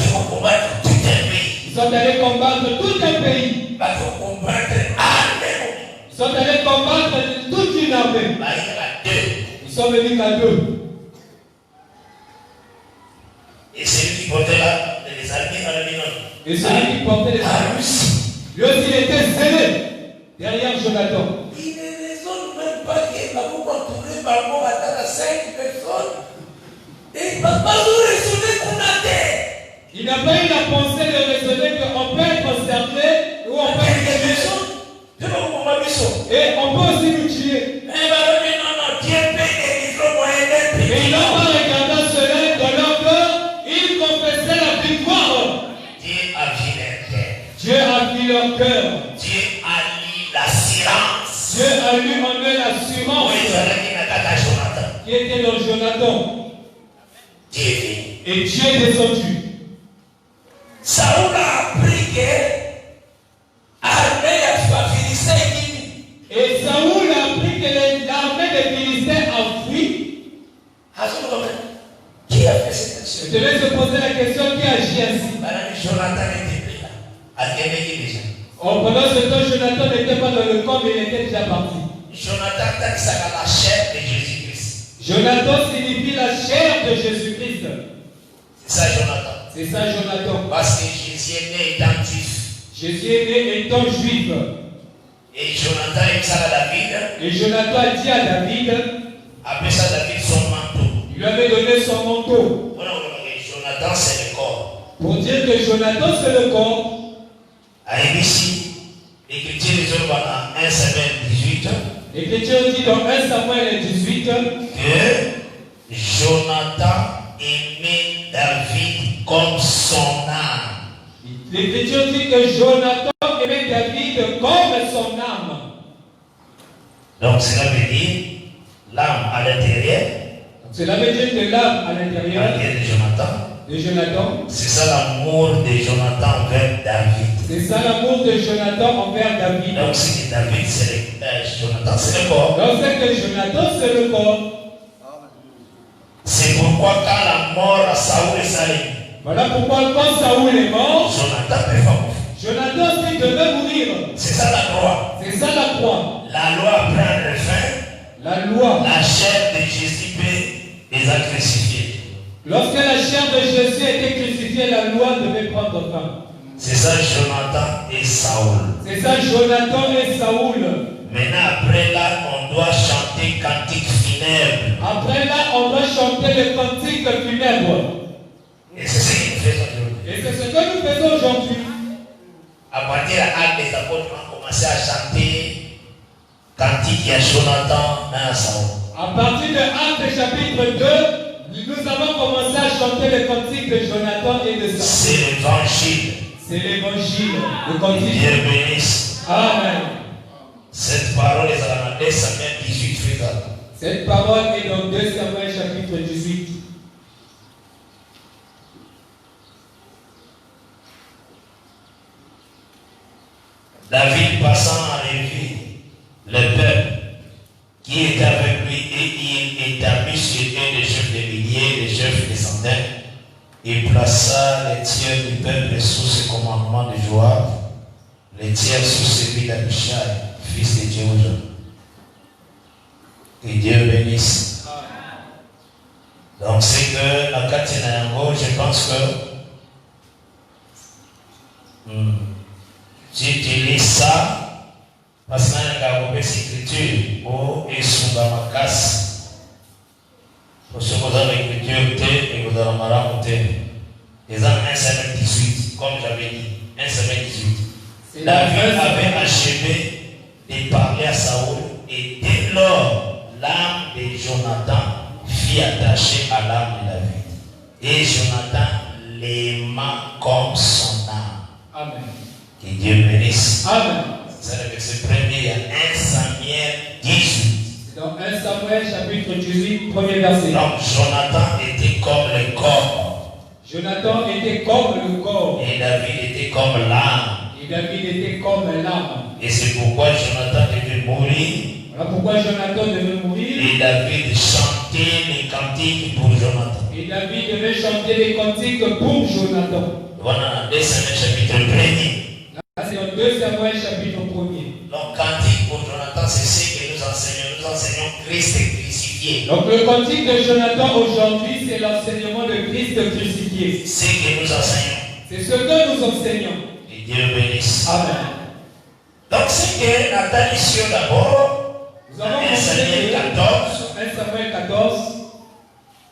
Ils vont combattre tout un pays. Ils sont allés combattre tout un pays. Ils sont allés combattre toute une armée. Ils sont venus qu'à deux. Et celui qui portait les armées, et celui qui portait les armées, lui aussi il était zélé derrière Jonathan. Il ne raisonne même pas qu'il va vous retrouver par rapport à 5 personnes. Et il ne va pas nous raisonner qu'on a terre. Il n'a pas eu la pensée de raisonner qu'on peut être cerné ou on peut être méchant. Et on peut aussi nous tuer. Mais ils n'ont pas regardé cela dans leur cœur. Ils confessaient la victoire. Dieu a vu leur cœur. Dieu a lu l'assurance. Dieu a lu en eux l'assurance qui était dans Jonathan. Dieu. Et Dieu est descendu. Saoul a appris Et Saoul a appris que l'armée des Philistins a fui. Qui a fait cette action? Je te laisse poser la question, qui agit ainsi? Jonathan n'était plus là. Pendant ce temps, Jonathan n'était pas dans le camp, mais il était déjà parti. Jonathan, la chair de Jésus-Christ. Jonathan signifie la chair de Jésus-Christ. C'est ça, Jonathan. C'est ça, Jonathan. Parce que Jésus est né étant juif. Jésus est né étant juif. Et Jonathan est ça à David. Et Jonathan a dit à David, après ça, David son manteau. Il lui avait donné son manteau. Jonathan, c'est le corps. Pour dire que Jonathan, c'est le corps. À ici, l'Écriture dit dans 1 Samuel 18. L'Écriture dit dans 1 Samuel 18 que Jonathan aimait David comme son âme. L'Écriture dit que Jonathan aimait David comme son âme. Donc cela veut dire l'âme à l'intérieur. Cela veut dire que l'âme à l'intérieur de Jonathan. C'est ça l'amour de Jonathan envers David. C'est ça l'amour de Jonathan envers David. Donc c'est que David, c'est Jonathan, c'est le corps. Donc c'est que Jonathan, c'est le corps. C'est pourquoi quand la mort à Saoul est salée. Voilà pourquoi quand Saoul est mort, Jonathan peut pas mourir. Jonathan aussi devait mourir. C'est ça la croix. C'est ça la croix. La loi prend le fin. La loi. La chair de Jésus peut les a crucifiés. Lorsque la chair de Jésus était crucifiée, la loi devait prendre fin. C'est ça Jonathan et Saoul. C'est ça Jonathan et Saoul. Maintenant après là, on doit chanter cantique funèbre. Après là, on doit chanter le cantique funèbre. Et c'est ce que nous faisons aujourd'hui. Et c'est ce que nous faisons aujourd'hui. À partir de l'Acte des Apôtres, on a commencé à chanter cantique à Jonathan et à Saoul. À partir de Acte chapitre 2, nous avons commencé à chanter le cantique de Jonathan et de Saoul. C'est l'évangile. C'est l'évangile. Le cantique. Dieu bénisse. Amen. Cette parole est dans 2 Samuel 18 faisable. Cette parole est dans 2 Samuel chapitre 18. David passant en revue le peuple qui était avec lui et il établit sur eux des chefs de milliers, des chefs de centaines. Il plaça les tiers du peuple sous ce commandement de Joab, les tiers sous celui d'Abishai, fils de Jéhoshaphat. Que Dieu bénisse. Donc c'est que la Katinayango, je pense que si tu lis ça, parce que y a une écriture pour Essunga Makas. Pour ce que vous avez écrit, et vous avez marqué. Les ans 1 Samuel 18, comme j'avais dit, 1 Samuel 18. David avait achevé de parler à Saoul, et dès lors, l'âme de Jonathan fut attachée à l'âme de David. Et Jonathan l'aima comme son âme. Amen. Que Dieu bénisse. Amen. C'est le verset premier, il y a 1 Samuel 18. Dans 1 Samuel chapitre 18, premier verset. Donc Jonathan était comme le corps. Jonathan était comme le corps. Et David était comme l'âme. Et David était comme l'âme. Et c'est pourquoi Jonathan devait mourir. Voilà pourquoi Jonathan devait mourir. Et David chantait les cantiques pour Jonathan. Et David devait chanter les cantiques pour Jonathan. Voilà, 2 Samuel chapitre 1er. Là, c'est dans 2 Samuel chapitre 1er. Donc, cantique pour Jonathan, c'est ce que nous enseignons. Nous enseignons Christ crucifié. Donc, le cantique de Jonathan aujourd'hui, c'est l'enseignement de Christ crucifié. C'est ce que nous enseignons. C'est ce que nous enseignons. Et Dieu bénisse. Amen. Donc, c'est que Nathan ici d'abord, Nous avons 1 Samuel 14, 1 Samuel 14,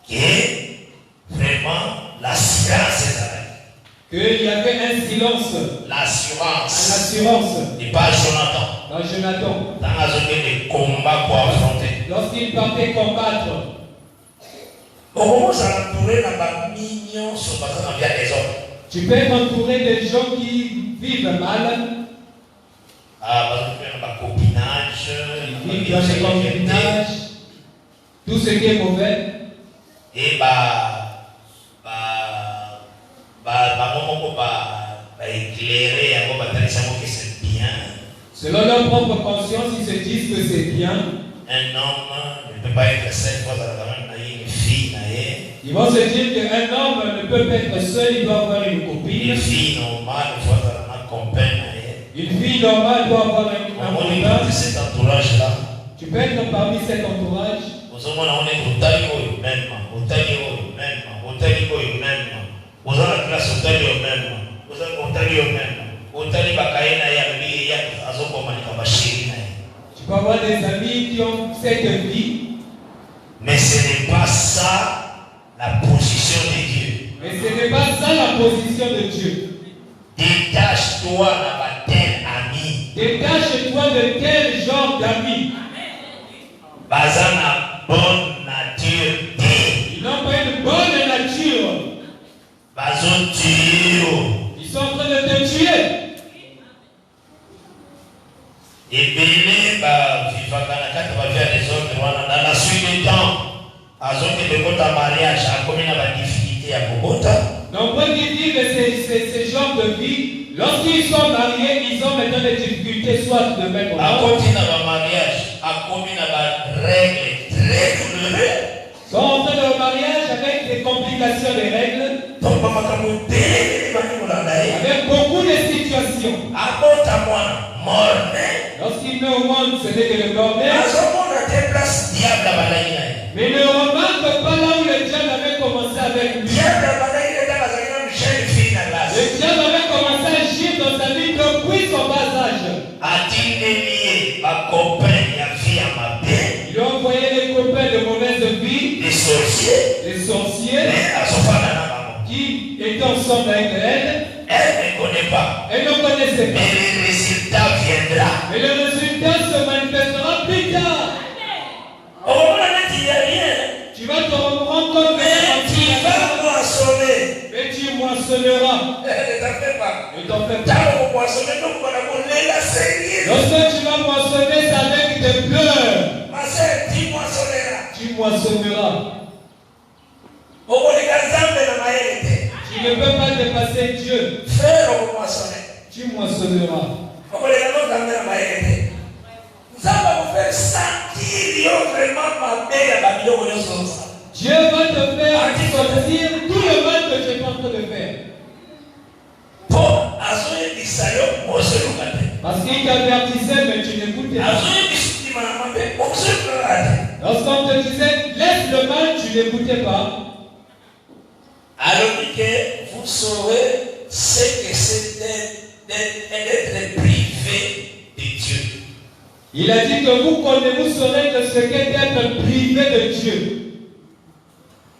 qui est vraiment l'assurance des arrêts. qu'il y avait un silence, L'assurance. l'assurance Et pas Jonathan. dans Jonathan. Dans la zone des combats pour affronter. Lorsqu'il partait combattre, Au moment où ça entourait dans la mignon, sur le via des hommes. tu peux être entouré de gens qui vivent mal, Ah, parce que dans le copinage, qui vivent dans les concubinages, tout ce qui est mauvais. Et bah, écrit Selon leur propre conscience, ils se disent que c'est bien. Un homme ne peut pas être seul, il doit avoir une fille. Ils vont se dire qu'un homme ne peut pas être seul, il doit avoir une copine. Une fille normale, il doit avoir un copain. Une fille normale doit avoir un copain. Cet entourage-là. Tu peux être parmi cet entourage. Tu peux avoir des amis qui ont cette vie. Mais ce n'est pas ça la position de Dieu. Mais ce n'est pas ça la position de Dieu. Détache-toi de tel ami. Détache-toi de tel genre d'amis. Bazana bonne nature. Ils n'ont pas une bonne nature. Bazon tuer. Ils sont en train de te tuer. Et Béné va vivre dans la suite du temps. À mariage, à combien de difficultés à Bogota. Donc, pour dire que ces genres de vie, lorsqu'ils sont mariés, ils ont maintenant des difficultés, soit de mettre à côté de mariage, à combien de règles très douloureuses. Sont en train de mariage avec des complications des règles. Avec beaucoup de situations. Lorsqu'il met au monde, ce n'est que le bordel. Mais ne remarque pas là où le diable avait commencé avec lui. Le diable avait commencé à agir dans sa vie depuis son bas âge. Il lui a envoyé des copains de mauvaise vie, les sorciers, qui étaient ensemble avec elle. Elle ne connaît pas. Elle ne connaissait pas. Mais le résultat viendra. Mais le résultat se manifestera plus tard. Il n'y a rien. Tu vas te rendre compte mais tu vas moissonner. Mais tu moissonneras. Ne t'en fais pas. Ne t'en fais pas. Lorsque tu vas moissonner, c'est avec des pleurs. Ma soeur, tu moissonneras. Tu moissonneras. Tu ne peux pas dépasser Dieu. Tu moissonneras. Dieu va te faire sortir tout le mal que tu es en train de faire. Parce qu'il t'avertissait, mais tu n'écoutais pas. Lorsqu'on te disait, laisse le mal, tu n'écoutais pas. Alors que vous saurez ce que c'est d'être privé de Dieu. Il a dit que vous saurez que ce qu'est d'être privé de Dieu.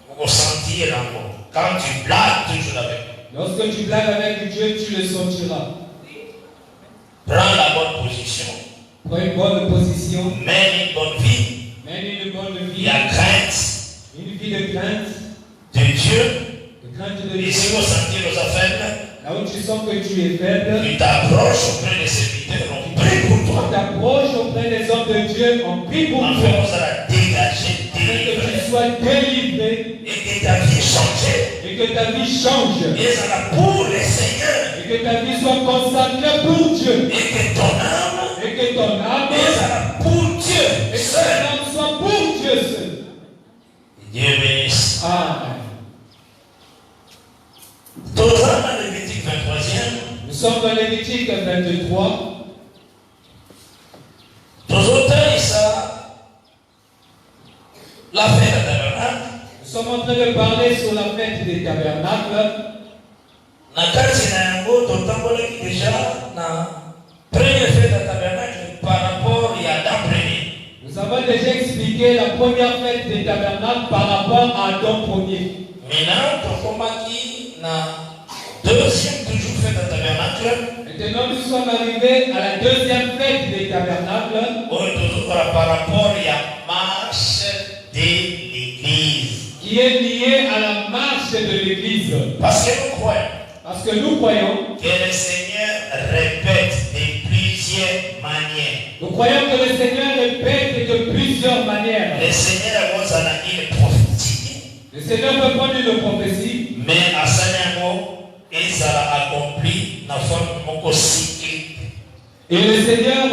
Vous ressentirez encore. Quand tu blagues toujours avec lui. Lorsque tu blagues avec Dieu, tu le sentiras. Prends la bonne position. Prends une bonne position. Mène une bonne vie. Mène une bonne vie. Il y a crainte. Une vie de crainte. De Dieu. De crainte de Dieu. Et si vous sentez aux faibles, là où tu sens que tu es faible, tu t'approches auprès des serviteurs, on prie pour toi. Tu t'approches auprès des hommes de Dieu, on prie pour toi. Enfin, vous allez dégager, que tu sois délivré. Et que ta vie change. Et que ta vie change. Et ça va pour le Seigneur. Et que ta vie soit consacrée pour Dieu. Et que ton âme. Et que ton âme. Et ça va pour Dieu. Et que ton âme soit pour Dieu seul. Et Dieu bénisse. Amen. Nous sommes dans Lévitique 23. La fête des tabernacles. Nous sommes en train de parler sur la fête des tabernacles. Déjà, la première fête des tabernacles par rapport à Adam premier. Nous avons déjà expliqué la première fête des tabernacles par rapport à Adam premier. Maintenant, la deuxième toujours fête des tabernacles. Maintenant, nous sommes arrivés à la deuxième fête des tabernacles. Par rapport à la marche de l'église. Qui est liée à la marche de l'église. Parce que nous croyons que le Seigneur répète de plusieurs manières. Nous croyons que le Seigneur répète de plusieurs manières. Le Seigneur a une prophétie. Le Seigneur peut prendre une prophétie. Mais à Sanyango, et ça l'a accompli dans la forme cyclique. Et le Seigneur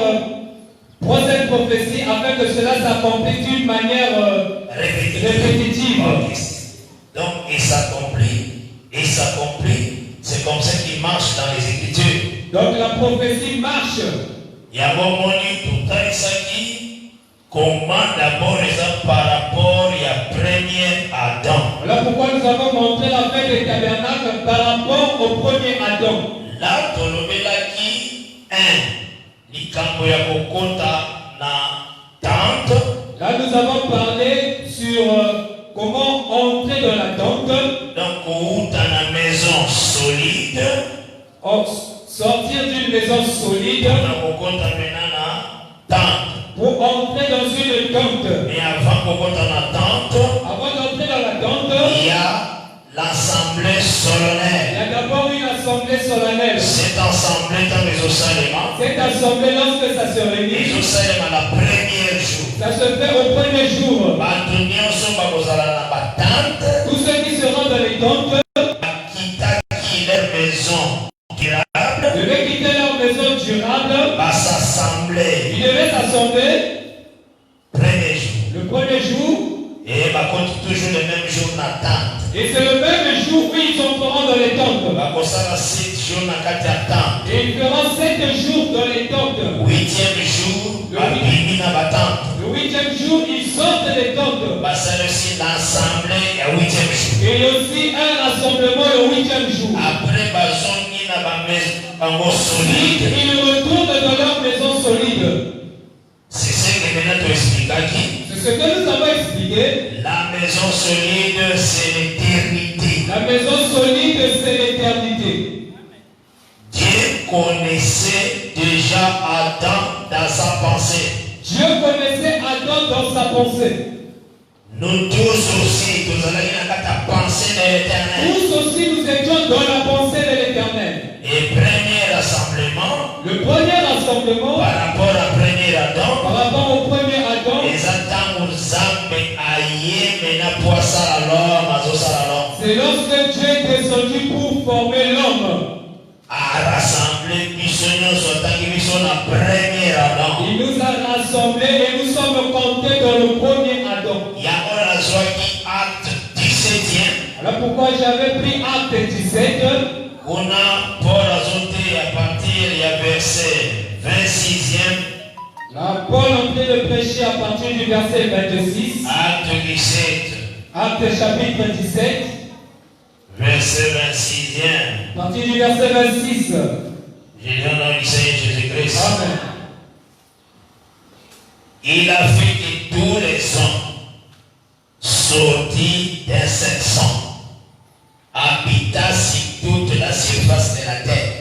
prend cette prophétie afin que cela s'accomplisse d'une manière répétitive. Donc, il s'accomplit. C'est comme ça qu'il marche dans les Écritures. Donc, la prophétie marche. Il y a un moment tout ça qui comment d'abord les hommes par rapport à premier Adam. Voilà pourquoi nous avons montré la fête des tabernacles par rapport au premier Adam. Là, tu as qui likambo ya kokota na tente. Là, nous avons parlé sur comment entrer dans la tente. Donc, ou dans la maison solide. Sortir d'une maison solide. Pour entrer dans une tente. Mais avant d'entrer dans la tente, il y a l'assemblée solennelle. Il y a d'abord une assemblée solennelle. Cette assemblée dans les Osalema. Cette assemblée, lorsque ça se réunit, les Osalema la première jour. Ça se fait au premier jour. Tous ceux qui seront dans les tentes devaient quitter leur maison durable. S'assembler. Ils devaient s'assembler Premier jour. le premier jour. Et compte toujours le même jour d'attente. Et c'est le même jour où ils entreront dans les tentes. Et ils feront 7 jours dans les tentes. 8e jour, le 8e jour, ils sortent des tentes. l'assemblée à 8e jour. Et il y a aussi un rassemblement le 8e jour. Après, Ils retournent dans leur maison solide. c'est ce que maintenant tu expliques. C'est ce que nous avons expliqué. La maison solide, c'est l'éternité. La maison solide, c'est l'éternité. Dieu connaissait déjà Adam dans sa pensée. Dieu connaissait Adam dans sa pensée. Nous tous aussi, nous allons la pensée de l'éternel. Tous aussi, nous étions dans la pensée de l'éternel. Et premier rassemblement, Le premier rassemblement, par rapport à premier Adam, par rapport au premier Adam, c'est lorsque Dieu est descendu pour former l'homme. à rassembler premier Adam. Il nous a rassemblés et nous sommes comptés dans le premier Adam. Il y a acte 17e. Alors pourquoi j'avais pris acte 17? On a Paul azoté à partir du verset 26e. Là, Paul en train de prêcher à partir du verset 26. Acte 17. Acte chapitre 17. Verset 26e. À partir du verset 26. Je dis au nom du Seigneur Jésus-Christ. Amen. Il a fait que tous les hommes sortis d'un seul sang habitassent sur toute la surface de la terre,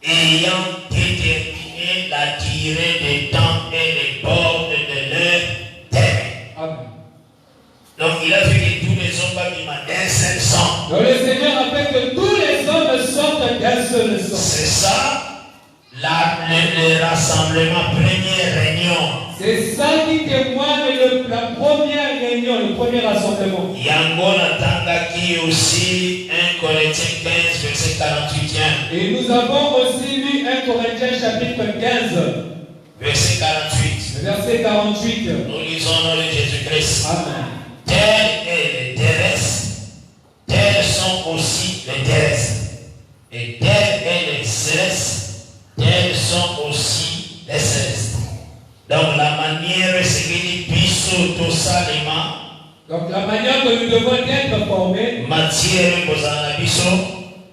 ayant déterminé la durée des temps et les bornes de leur terre. Amen. Donc il a fait que tous les hommes habitent d'un seul sang. Donc le Seigneur a fait que tous les hommes sortent d'un seul sang. C'est ça le rassemblement, première réunion. C'est ça qui témoigne la première réunion, le premier rassemblement. Yango Natanga qui est aussi 1 Corinthiens 15, verset 48. Et nous avons aussi lu 1 Corinthiens chapitre 15, verset 48. le verset 48. Nous lisons au nom de Jésus-Christ. Amen. Tels est les terrestres, tels sont aussi les terrestres. Et tels est les célestes, tels sont aussi les célestes. Donc la manière c'est qu'il dit biso to salima. Donc la manière que nous devons être formés, matière bozana biso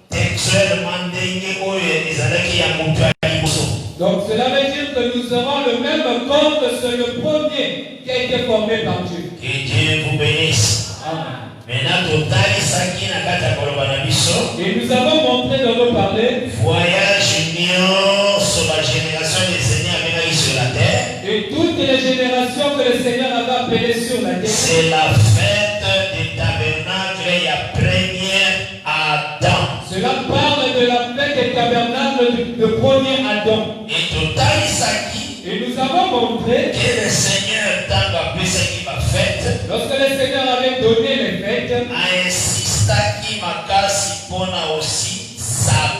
textuellement ndenge oyo ezalaki ya mutu ali biso. donc cela veut dire que nous aurons le même corps que c'est le premier qui a été formé par Dieu. Que Dieu vous bénisse. Amen. Maintenant totalisaki na kati ya koloba na biso. Et nous avons montré dans nos parler Voyage nyonso la génération des Seigneurs venant sur la terre. et toutes les générations que le Seigneur avait appelées sur la terre. C'est la fête des tabernacles et la première Adam. Cela parle de la fête des tabernacles du premier Adam. Et totalisaki Et nous avons montré que le Seigneur tant appelé ma fête. lorsque le Seigneur avait donné les fêtes, A insistaki makasi pona aussi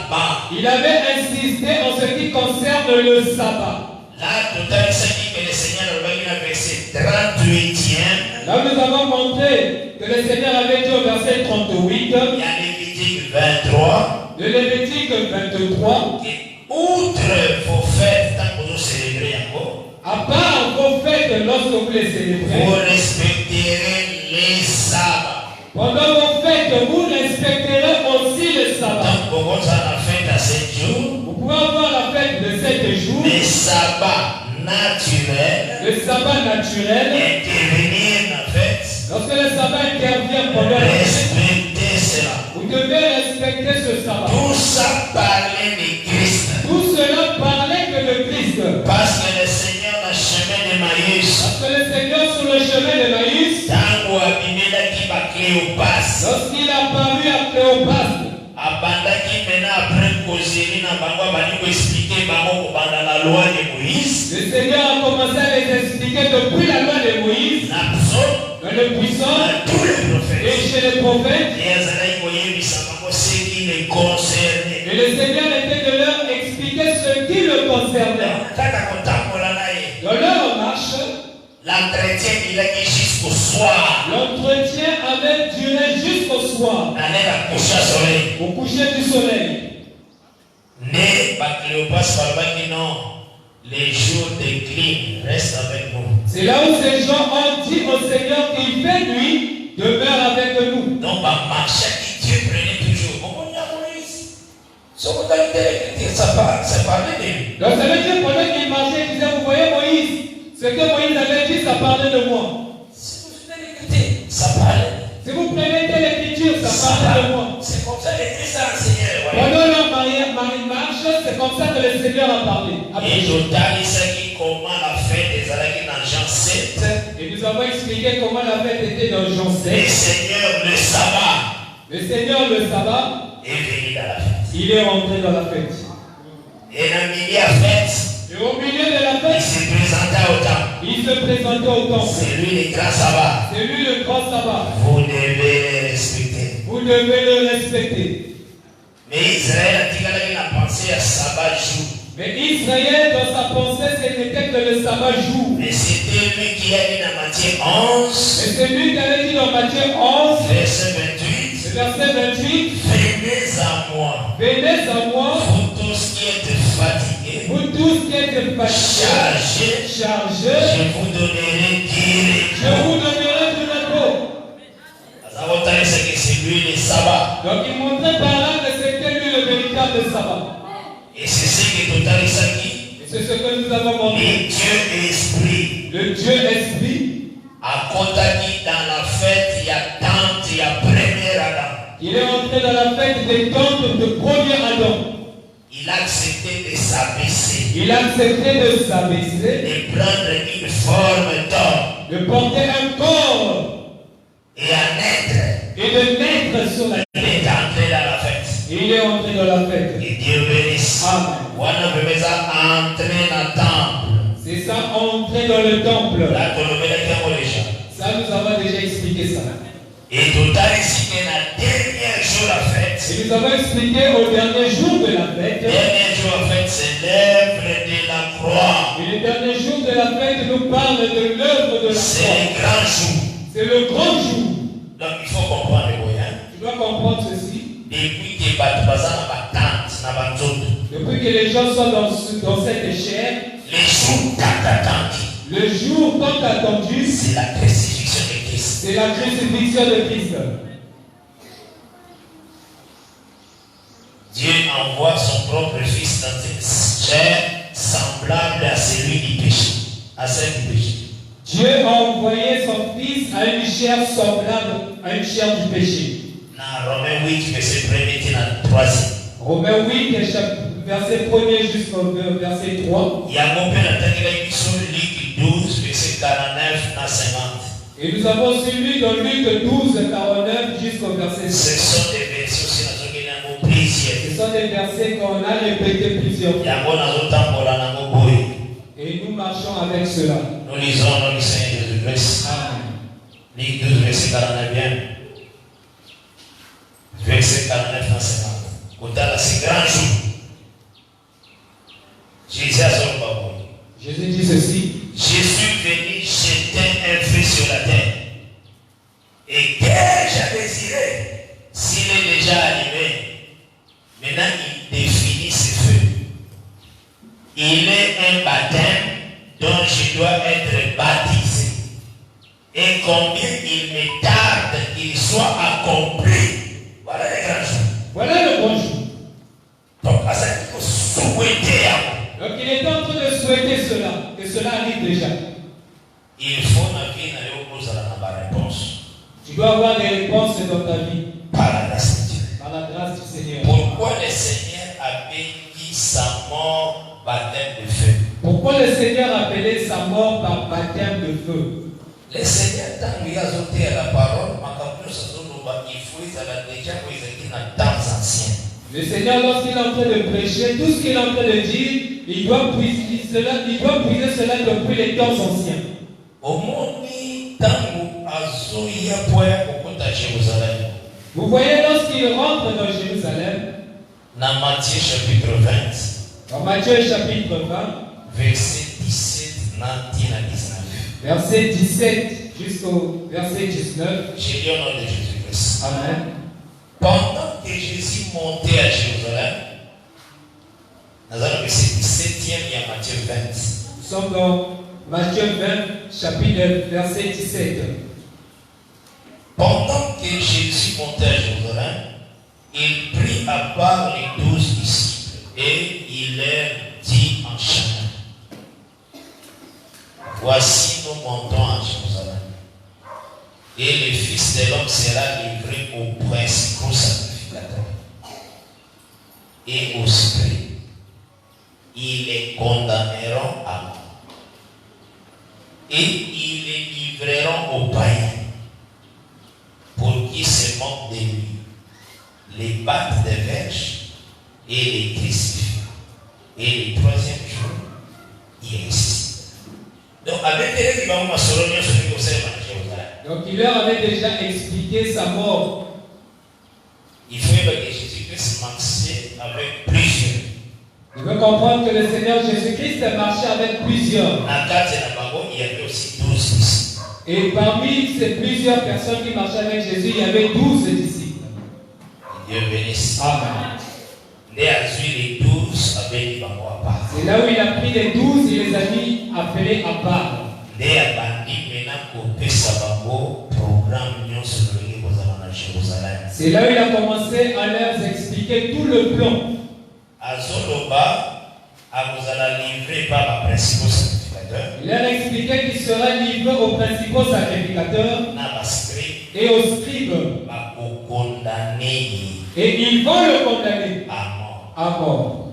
sabbat. Il avait insisté en ce qui concerne le sabbat. Là, tout à l'heure, ça dit que le Seigneur a dit dans le verset 38e. Là, nous avons montré que le Seigneur avait dit au verset 38, Il y a Lévitique 23. de Lévitique 23, Outre vos fêtes, tant que vous célébrez encore, à part vos fêtes lorsque vous les vous célébrez, respecterez les sabbats. pendant vos fêtes, vous respecterez aussi le sabbat. Donc, pour vous, ça a fête à 7 jours. Vous pouvez avoir la fête de 7 jours, Les sabbats naturels, le sabbat naturel. intervenir en fait, Lorsque le sabbat intervient pendant la fête, respectez cela. vous devez respecter ce sabbat. Tout ça parlait de Christ. Tout cela parlait que de Christ. Parce que le Seigneur, dans le chemin de Maïs, Parce que le Seigneur, sur le chemin de Maïs, tango abimela qui va Cléopas, lorsqu'il a paru à Cléopas, abandaki maintenant après causerie na bango bani ko expliquer bango ko banda la loi de Moïse. le Seigneur a commencé à les expliquer depuis la loi de Moïse, Na pso, dans le puissant na tous les et prophètes. chez les prophètes. Et azalaki koyebisa bango ce qui les concernait. Et le Seigneur était de leur expliquer ce qui le concernait. Kaka kotambola na ye. Dans leur marche, L'entretien il a dit jusqu'au soir. l'entretien avait duré jusqu'au soir, Allez la couche à soleil. au coucher du soleil. Né par Cléopas Balbaki, non. Les jours déclinent, reste avec nous. C'est là où ces gens ont dit au Seigneur qu'il fait nuit, demeure avec nous. Donc, ma marche qui Dieu prenait toujours. On a Moïse. Son modalité, ça parlait de lui. Donc ça veut dire pendant qu'il marchait, il disait, vous voyez Moïse, ce que Moïse avait dit, ça parlait de moi. Si vous venez l'écouter, ça parlait. Si vous prenez telle écriture, ça parlait de moi. C'est comme ça que Christ a enseigné. Pendant leur marche, c'est comme ça que le Seigneur a parlé. Et total, il s'agit comment la fête des Alakis dans Jean 7. Et nous avons expliqué comment la fête était dans Jean Le 7. Seigneur, le sabbat, Le Seigneur, le sabbat, est venu dans la fête. il est rentré dans la fête. Et dans le milieu de la fête, Et au milieu de la il fête, se présenta au temple. il se présentait au temple. C'est lui le grand sabbat. C'est lui le grand sabbat. Vous devez le respecter. Vous devez le respecter. Mais Israël a dit qu'il a pensé à sabbat jour. Mais Israël, dans sa pensée, ce n'était que le sabbat jour. Mais c'était lui qui a dit dans Matthieu 11, Et c'est lui qui avait dit dans Matthieu 11, verset 28, le verset 28, venez à moi, venez à moi, vous tous qui êtes fatigués, vous tous qui êtes fatigués, chargés, je vous donnerai je directement. vous donnerai du repos. C'est que c'est lui le sabbat. Donc il montrait par là que c'était lui le véritable sabbat. Et c'est ce que Total Isaki, Et c'est ce que nous avons montré. le Dieu esprit, Le Dieu esprit, a contacté dans la fête, il y a tente, il y a première Adam. il est entré dans la fête des tentes de premier Adam. Il a accepté de s'abaisser, Il a accepté de s'abaisser, de prendre une forme d'homme de porter un corps et à naître. et de naître sur la terre. Il est entré dans la fête. Il est entré dans la fête. Et Dieu bénisse. Amen. Wana bebeza entrer dans le temple. C'est ça, entrer dans le temple. Là, tu le mets dans les gens. Ça, nous avons déjà expliqué ça. Et total ici, que le dernier jour de la fête. Et nous avons expliqué au dernier jour de la Le fête. dernier jour de la fête, c'est l'œuvre de la croix. Et le dernier jour de la fête nous parle de l'œuvre de la C'est croix. le grand jour. C'est le grand jour. Donc, il faut comprendre le moyen. Tu dois comprendre ceci. Depuis que Batoubaza n'a pas tente, n'a pas d'autre. Depuis que les gens sont dans cette chair, Les jours tant le jour tant attendu, c'est la crucifixion de Christ. c'est la crucifixion de Christ. Dieu envoie son propre fils dans une chair semblable à celui du péché, à celle du péché. Dieu a envoyé son fils à une chair semblable à une chair du péché. Dans Romains 8, verset 1er, c'est dans 3e. Romains 8, verset 1er jusqu'au verset 3. Il y a mon père attaqué sur Luc 12, verset 49 à 50. Et nous avons suivi dans Luc 12, 49 jusqu'au verset 5. Ce sont des versions qui nous ont plusieurs. Ce sont des versets qu'on a répétés plusieurs Il y fois. a un temps pour la boy. Et nous marchons avec cela. Nous lisons dans le Seigneur Jésus-Christ. Amen. Luc 12, verset 49 bien. Verset 49 à 50. Kotala, c'est grand jour. Jésus a son babou. Jésus dit ceci. Jésus venu jeter un feu sur la terre. Et qu'ai-je à désirer s'il est déjà allumé? Maintenant, il définit ce feu. Il est un baptême dont je dois être baptisé. Et combien il me tarde qu'il soit accompli. Voilà les grands jours. Voilà le bon jour. Donc, à ça, il faut souhaiter à vous. Donc il est en train de souhaiter cela, que cela arrive déjà. Il faut la réponse. Tu dois avoir des réponses dans ta vie. Par la grâce de Dieu. Par la grâce du Seigneur. Pourquoi le Seigneur a béni sa mort baptême de feu? Pourquoi le Seigneur a appelé sa mort par baptême de feu? Le Seigneur, tant qu'il a ajouté à la parole, il faut déjà dans temps anciens. Le Seigneur, lorsqu'il est en train de prêcher, tout ce qu'il est en train de dire, il doit puiser cela depuis les temps anciens. Au monde, tant Azoya pour Jérusalem. Vous voyez, lorsqu'il rentre dans Jérusalem, dans Matthieu chapitre 20, dans Matthieu chapitre 20, verset 17, 19 à 19. Verset 17 jusqu'au verset 19. J'ai dit au nom de Jésus-Christ. Amen. Pendant que Jésus montait à Jérusalem, nous allons verset 17e et à Matthieu 20. Nous sommes dans Matthieu 20, chapitre verset 17. Pendant que Jésus montait à Jérusalem, il prit à part les 12 disciples et il leur dit en chacun: voici, nous montons à Jérusalem, et le Fils de l'homme sera livré aux principaux sacrificateurs et aux scribes. Ils les condamneront à mort et ils les livreront aux païens pour qu'ils se moquent de lui, les battent des verges et les crucifient. Et le troisième jour, il ressuscite. Donc, avec les gens qui donc, il leur avait déjà expliqué sa mort. Il faut que Jésus-Christ marchait avec plusieurs. Il veut comprendre que le Seigneur Jésus-Christ a marché avec plusieurs. Il y avait aussi 12 disciples. Et parmi ces plusieurs personnes qui marchaient avec Jésus, il y avait 12 disciples. Dieu bénisse. Amen. Les 12 avaient dit à part. C'est là où il a pris les 12 et les a mis appelés à part. Les bandits maintenant coupé Sabango, programme Union sur le Jérusalem. C'est là où il a commencé à leur expliquer tout le plan. À Zoloba, à vous allez livrer par la principaux sacrificateurs. Il leur expliquait qu'il sera livré aux principaux sacrificateurs et aux scribes. Et ils vont le condamner à mort.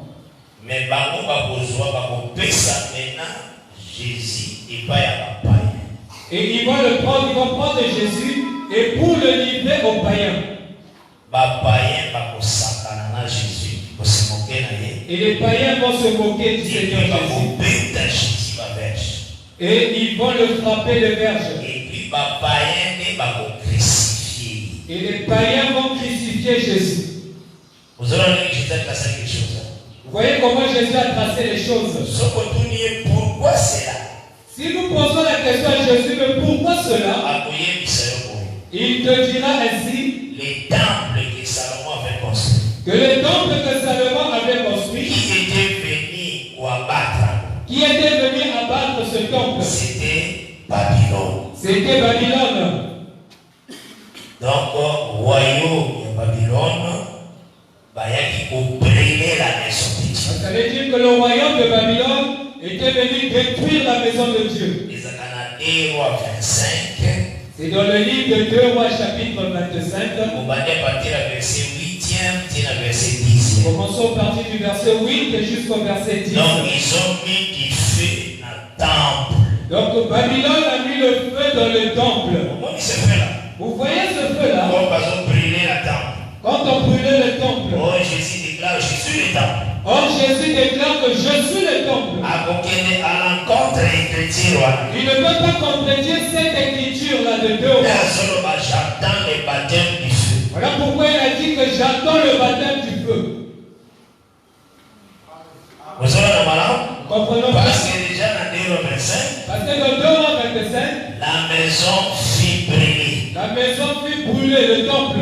Mais Bango va besoin de maintenant Jésus et pas à païen. Et ils vont le prendre, ils vont prendre Jésus et pour le livrer aux païens. Païen va s'accaner Jésus, va se moquer de lui. Et les païens vont se moquer du Seigneur Jésus. Et ils vont le frapper de verge. Et puis païen va crucifier. Et les païens vont crucifier Jésus. Vous allez tracé quelque chose. Vous voyez comment Jésus a tracé les choses. Pourquoi cela? Si nous posons la question à Jésus, mais pourquoi cela? Il te dira ainsi: les temples que Salomon avait construits. Que les temples que Salomon avait construits, qui était venu abattre ce temple, c'était Babylone. C'était Babylone. Donc, royaume de Babylone, il faut brûler la maison de Dieu. Ça veut dire que le royaume de Babylone était venu détruire la maison de Dieu. Les Canadiens, roi 25. C'est dans le livre de 2 Rois chapitre 25. On va partir à verset 8e, à verset 10e. Commençons à partir du verset 8 jusqu'au verset 10. Donc ils ont mis du feu dans le temple. Donc Babylone a mis le feu dans le temple. Comment ce feu là? Vous voyez ce feu là? Quand on brûlait le temple. Quand on brûlait le temple. Oh, Jésus déclare: je suis le temple. Or Jésus déclare que je suis le temple. À l'encontre écriture. Il ne peut pas contredire cette écriture là de 2 Rois. J'attends le baptême du feu. Voilà pourquoi il a dit que j'attends le baptême du feu. Comprenons Parce bien. que déjà dans 2 Parce que dans 2 Rois 25, la maison fit brûler. la maison fut brûlée, le temple.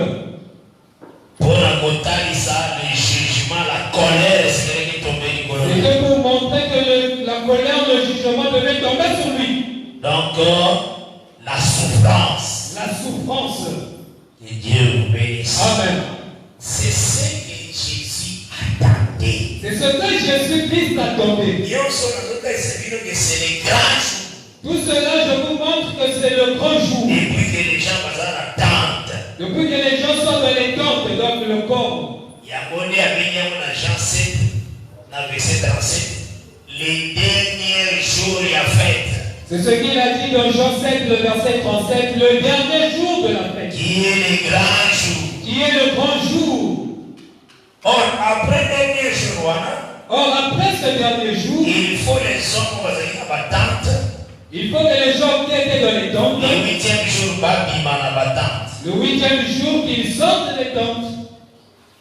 Pour raconter ça, le jugement, la colère, c'est qui est tombé du colère. C'était pour montrer que la colère, le jugement devait tomber sur lui. Donc, la souffrance. La souffrance. Que Dieu vous bénisse. Amen. C'est ce que Jésus attendait. C'est ce que Jésus-Christ attendait. C'est les grands jours. Tout cela, je vous montre que c'est le grand jour. Depuis que les gens passent à la tente. Depuis que les gens sont dans les tentes, donc le corps. Il y a un monde avec Jean 7, dans le verset 37. Les derniers jours, il y a fête. C'est ce qu'il a dit dans Jean 7, le verset 37, le dernier jour de la fête. Qui est le grand jour. Qui est le grand jour. Or, après le dernier jour, Or, après ce dernier jour, il faut les hommes qui sont dans la tente. il faut que les gens qui étaient dans les tentes, Le 8e jour, Babima dans la tente. le 8e jour, qu'ils sortent des tentes.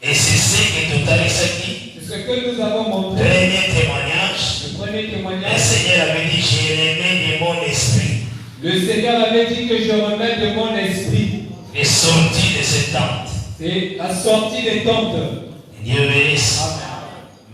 Et c'est ce que tout à l'heure dit. C'est ce que nous avons montré. Premier témoignage. Le premier Le témoignage. Seigneur avait dit, j'ai remis de mon esprit. Le Seigneur avait dit que je remets de mon esprit. Et sorti de cette tente. C'est la sortie des tentes. Dieu bénisse.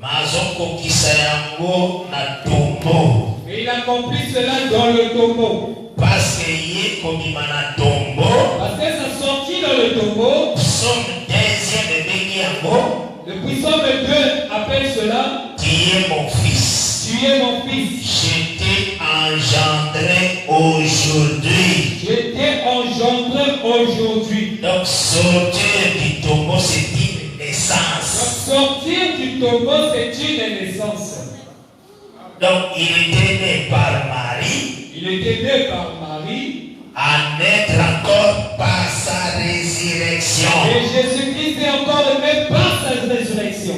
Mazoko kisayango na tombo. Et il accomplit cela dans le tombeau. Parce que yé komima na tombo. Parce que sa sortie dans le tombeau, Psaume 2e de Bekiango. le psaume 2 appelle cela Qui est mon fils. Tu es mon fils. Je t'ai engendré aujourd'hui. Je t'ai engendré aujourd'hui. Donc sortir du tombeau, c'est une naissance. Donc, sortir du tombeau, c'est une naissance. Donc il était né par Marie. Il était né par Marie. À naître encore par sa résurrection. Et Jésus-Christ est encore né par sa résurrection.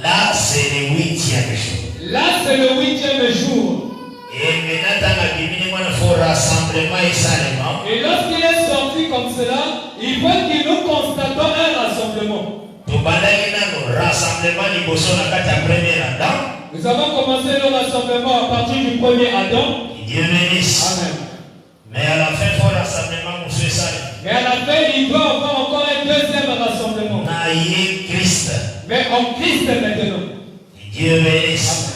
Là, c'est le 8e jour. Là, c'est le 8e jour. Et maintenant, dans la Bible, il faut rassemblement et salement. Et lorsqu'il est sorti comme cela, il veut que nous constatons un rassemblement. Nous avons commencé le rassemblement à partir du premier Adam. Dieu bénisse. Amen. Mais à la fin, il faut rassemblement pour faire ça. Mais à la fin, il doit avoir encore un deuxième rassemblement. Naïe Christ. Mais en Christ maintenant. Dieu bénisse.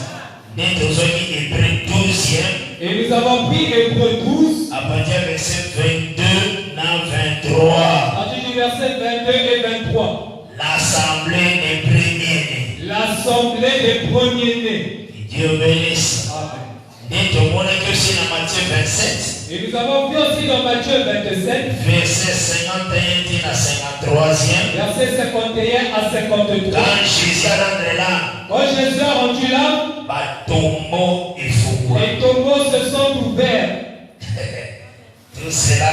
Hébreu 12e. Et nous avons pris Hébreu 12. À partir du verset 22 à 23. À partir du verset 22 et 23. L'assemblée des premiers-nés. L'assemblée des premiers-nés. Dieu bénisse. Amen. Et tout le monde est aussi dans Matthieu 27. Et nous avons vu aussi dans Matthieu 27. Verset 51 à 53e. Verset 51 à 53. Quand Jésus a rendu là, Quand Jésus a rendu là, tombeau et fou. les tombeaux se sont ouverts. Tout cela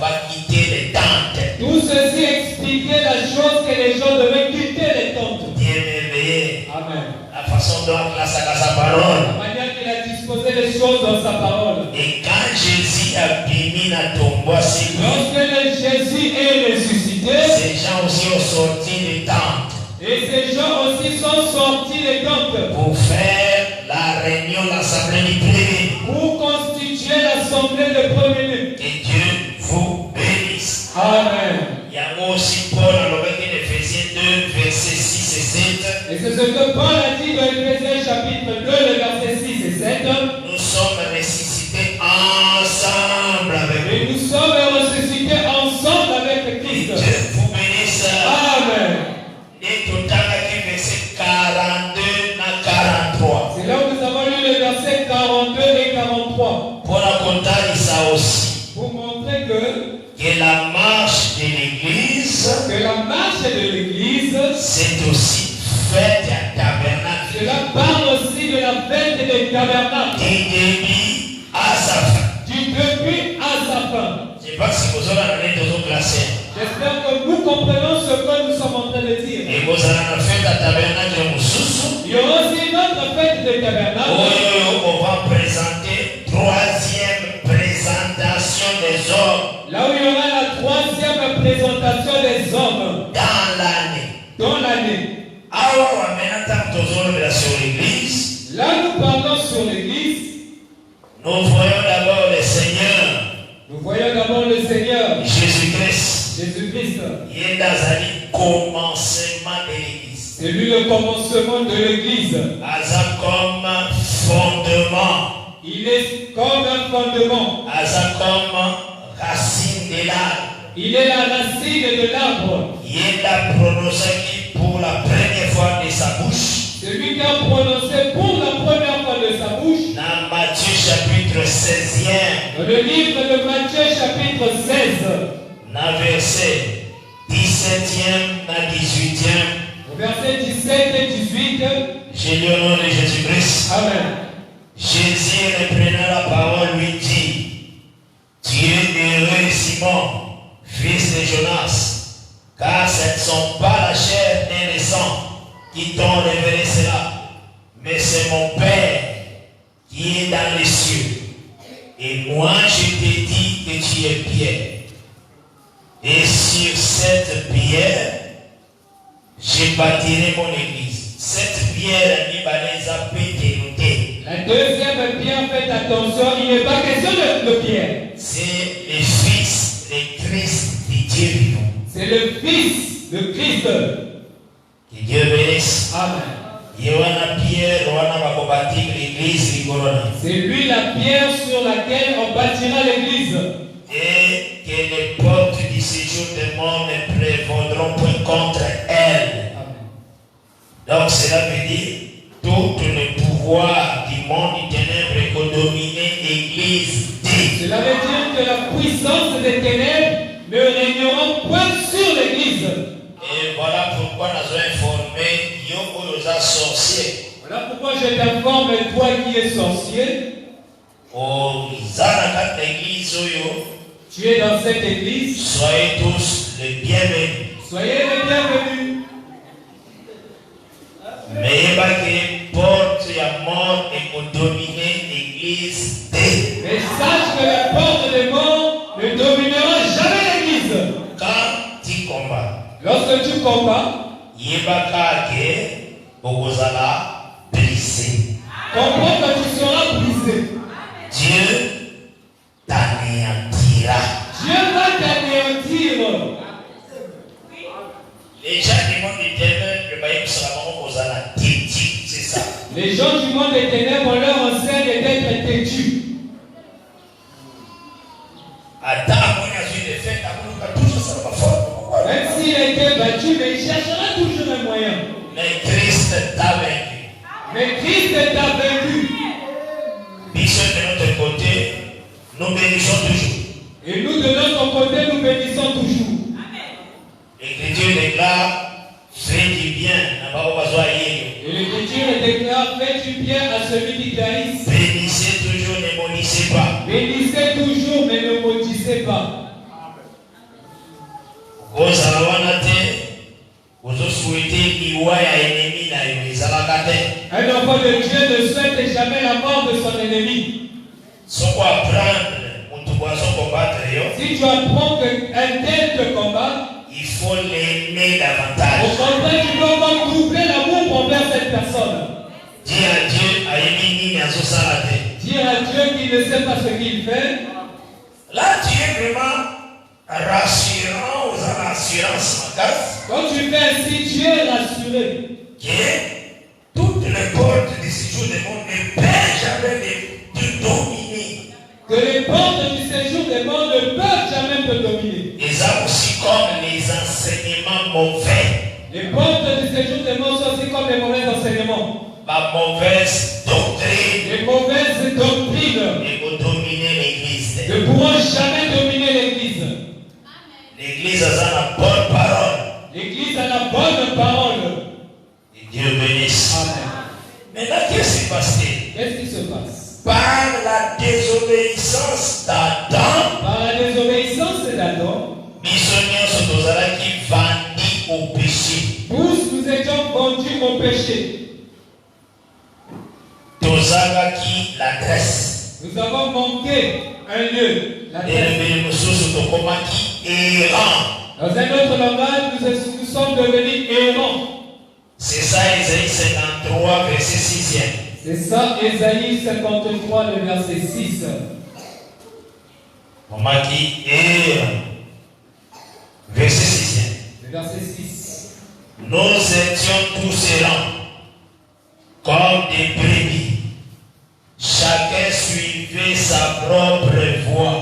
va quitter les tentes. Tout ceci expliquait la chose que les gens devaient quitter les tentes. Dieu m'éveille. Amen. La façon dont il a sa parole. La manière qu'il a disposé les choses dans sa parole. Et quand Jésus a béni la tombeau, c'est Lorsque Jésus est ressuscité, ces gens aussi ont sorti des tentes. et ces gens aussi sont sortis des tentes Pour faire la réunion, l'assemblée du premier. pour constituer l'assemblée des premiers-nés. Que Dieu vous bénisse. Amen. Il y a aussi Paul dans Éphésiens 2, versets 6 et 7. Et c'est ce que Paul a dit dans Éphésiens chapitre 2, le verset 6 et 7. Nous sommes ressuscités ensemble avec lui. Et nous sommes ressuscités ensemble avec Que Christ. Dieu vous bénisse. Amen. Et tout à verset 42 à 43. C'est là où nous avons lu les versets 42 et 43. Pour raconter ça aussi. Pour montrer Que la marche de l'église, que la marche de l'Église, c'est aussi fête à tabernacle. cela parle aussi de la fête des tabernacles. Du début à sa fin. Du début à sa fin. Je ne sais pas si vous avez une classe. J'espère que nous comprenons ce que nous sommes en train de dire. Et vous avez une fête à tabernacle Moussousou. Il y aura aussi une autre fête des tabernacles. On va présenter troisième présentation des hommes Là où il y aura la troisième présentation des hommes dans l'année. dans l'année. Ah sur l'église. Là, nous parlons sur l'église. Nous voyons d'abord le Seigneur. Nous voyons d'abord le Seigneur. Jésus-Christ. Jésus-Christ. Il est dans un commencement de l'église. C'est lui le commencement de l'église. Comme fondement. Il est comme un fondement. Comme racine de l'arbre. Il est la racine de l'arbre. Il a prononcé qui pour la première fois de sa bouche. Celui qui a prononcé pour la première fois de sa bouche. Dans Matthieu chapitre 16e. Dans le livre de Matthieu chapitre 16. Dans verset 17e, dans 18e. Verset 17 et 18. J'ai lu au nom de Jésus-Christ. Amen. Jésus reprenant la parole lui dit: Tu es heureux, Simon, fils de Jonas, car ce ne sont pas la chair et le sang qui t'ont révélé cela, mais c'est mon Père qui est dans les cieux. Et moi je t'ai dit que tu es Pierre. Et sur cette pierre, je bâtirai mon église. Cette pierre n'est pas les apétés. La deuxième pierre, faites attention, il n'est pas question de pierre. C'est le Fils, le Christ de Dieu vivant. C'est le Fils de Christ. Que Dieu bénisse. Amen. C'est lui la pierre sur laquelle on bâtira l'église. Et que les portes du séjour des morts ne prévaudront point contre elle. Donc cela veut dire tout le pouvoir du monde du ténèbre que dominer l'église dit. Cela veut dire que la puissance des ténèbres ne régneront point sur l'église. Et voilà pourquoi nous avons informé Yoko aux sorciers. Voilà pourquoi je t'informe, toi qui es sorcier. Oh, Zana l'église tu es dans cette église. Soyez tous les bienvenus. Soyez les bienvenus. Mais pas que porte à mort et pour dominer l'église. Mais sache que la porte de mort ne dominera jamais l'église. Quand tu combats. Lorsque tu combats. Yebaka ke bogozala brisé. Comprends que tu seras brisé. Dieu t'anéantira. Dieu va t'anéantir. Les gens du monde des ténèbres, c'est ça. Les gens du monde des ténèbres, on leur enseigne d'être têtus. Même s'il a été battu, mais il cherchera toujours un moyen. Mais Christ t'a vaincu. Mais Christ t'a vaincu. Bishop de notre côté, nous bénissons toujours. Et nous de notre côté, nous bénissons toujours. L'Écriture déclare: fais du bien. Et l'Écriture déclare: fais du bien à celui qui t'haïsse. Bénissez toujours, ne maudissez pas. Bénissez toujours, mais ne maudissez pas. Un enfant de Dieu ne souhaite jamais la mort de son ennemi. Si tu apprends qu'un tel te combat, il faut l'aimer davantage. Au contraire, tu dois avoir doubler l'amour envers cette personne. Dire à Dieu qu'il ne sait pas ce qu'il fait. Là, tu es vraiment rassurant aux assurances. Quand tu fais ainsi, tu es rassuré. Que toutes les portes du séjour du monde ne peuvent jamais te dominer. Que les portes du séjour des morts ne peuvent jamais te dominer. Et ça aussi comme les enseignements mauvais. Les portes du séjour des morts sont aussi comme les mauvais enseignements. La mauvaise doctrine. Les mauvaises doctrines. Et pour dominer l'église. Ne pourront jamais dominer l'église. L'église a la bonne parole. L'église a la bonne parole. Et Dieu bénisse. Amen. Maintenant, qu'est-ce qui s'est passé? Qu'est-ce qui se passe? Par la désobéissance d'Adam. Par la désobéissance d'Adam. Missionnaires sont aux arrêts qui vendent au péché. Tous nous étions vendus au péché. Tozaga qui l'adresse. Nous avons manqué un lieu. Dans un autre langage, nous sommes devenus errants. C'est ça, Ésaïe 53, verset 6e. C'est ça, Ésaïe 53, le verset 6. On m'a dit, verset 6e. Le verset 6. Nous étions tous errants, comme des brebis. Chacun suivait sa propre voie.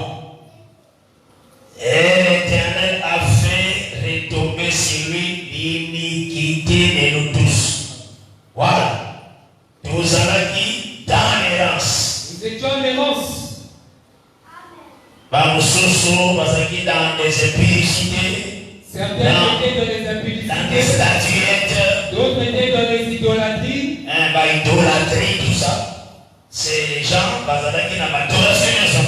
Et l'Éternel a fait retomber sur lui l'iniquité de nous tous. Voilà. Nous allons qui dans l'errance. Nous étions en errance. Dans des impudicités. Certains étaient dans les impudicités. Dans des statuettes. D'autres étaient dans les idolâtries. Idolâtrie, tout ça. C'est les gens qui n'ont pas d'adoration.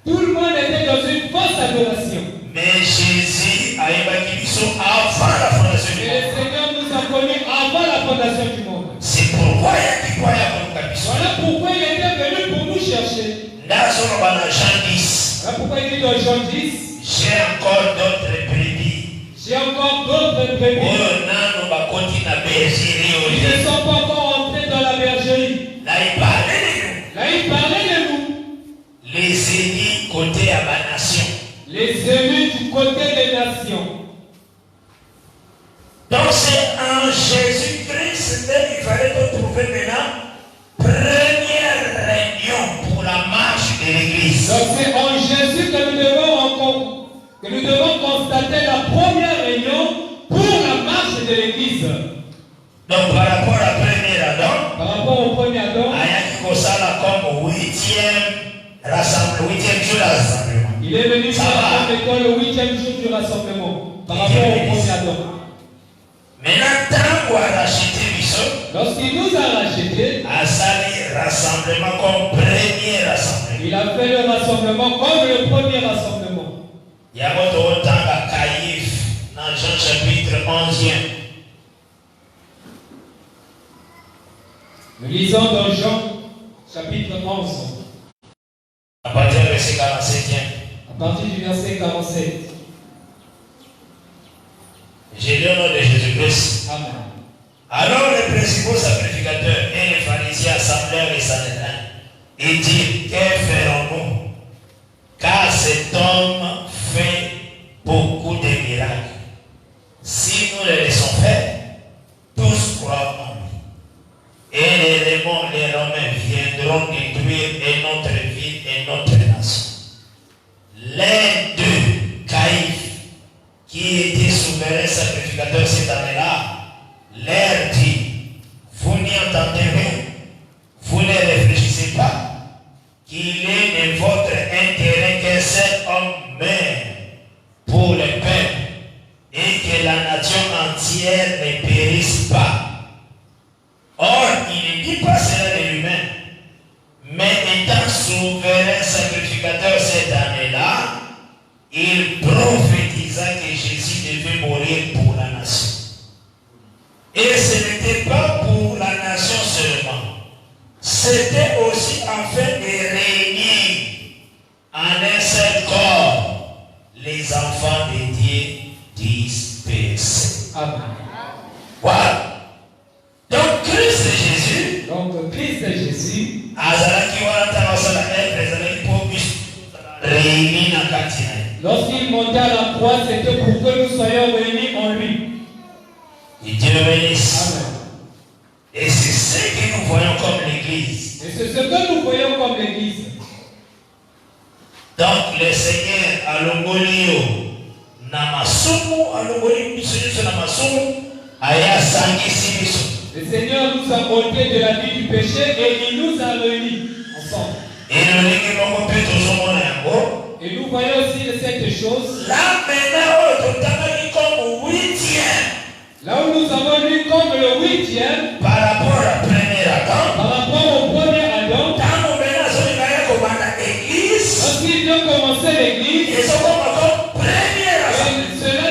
Tout le monde était dans une fausse adoration. Mais Jésus a évacué avant la fondation du monde. Le Seigneur nous a connus avant la fondation du monde. C'est pourquoi il y a voilà pourquoi il était venu pour nous chercher. Dans Jean 10. Voilà pourquoi il dit dans Jean 10. J'ai encore d'autres brebis. J'ai encore d'autres brebis. Ils ne sont pas encore entrés dans la bergerie. Là, il parlait de nous. Là, il parlait de nous. Les ennemis côté à ma nation. Les ennemis du côté des nations. Donc c'est en Jésus-Christ qu'il fallait retrouver maintenant première réunion pour la marche de l'Église. Donc c'est en Jésus que nous devons constater la première réunion pour la marche de l'Église. Donc par rapport à la première Adam, par rapport au premier Adam, comme 8e jour de rassemblement. Il est venu faire comme le 8e jour du rassemblement par rapport au premier Adam. Maintenant, lorsqu'il nous a rachetés, rassemblement comme premier rassemblement. Il a fait le rassemblement comme le premier rassemblement. Il y a votre temps à Caïphe dans Jean chapitre 11e. Nous lisons dans Jean chapitre 11. À partir du verset 47. À partir du verset 47. J'ai lu au nom de Jésus-Christ. Amen. Alors les principaux sacrificateurs et les pharisiens assemblèrent les Sanhédrins et dirent, que ferons-nous? Car cet homme fait beaucoup de miracles. Si nous le laissons faire, tous croient en lui. Et les Romains viendront détruire et notre ville et notre nation. L'un d'eux, Caïphe, qui était souverain sacrificateur cette année-là, leur dit, vous n'y entendez rien, vous ne réfléchissez pas, qu'il est de votre intérêt qu'un seul homme meure pour le peuple et que la nation entière ne périsse pas. Or, il ne dit pas cela de lui-même, mais étant souverain sacrificateur cette année-là, il prophétisa que Jésus devait mourir pour la nation. Et ce n'était pas pour la nation seulement, c'était aussi afin de réunir en un seul corps les enfants de Dieu dispersés. Amen. Voilà. Donc Christ Jésus, lorsqu'il montait à la croix, c'était pour que nous soyons réunis en lui. Et Dieu le bénisse. Amen. Et c'est ce que nous voyons comme l'Église. Et c'est ce que nous voyons comme l'Église. Donc le Seigneur a l'ongolio namasumu, a l'ongolio biso namasumu, aya sangi sibiso. Le Seigneur nous a ôté de la vie du péché et il nous a réunis ensemble. Et nous voyons aussi cette chose. Là maintenant, comme 8e. Là où nous avons lu comme le 8e. Par rapport à la première Adam. Par rapport au premier Adam. Lorsqu'il vient commencer l'église. Et cela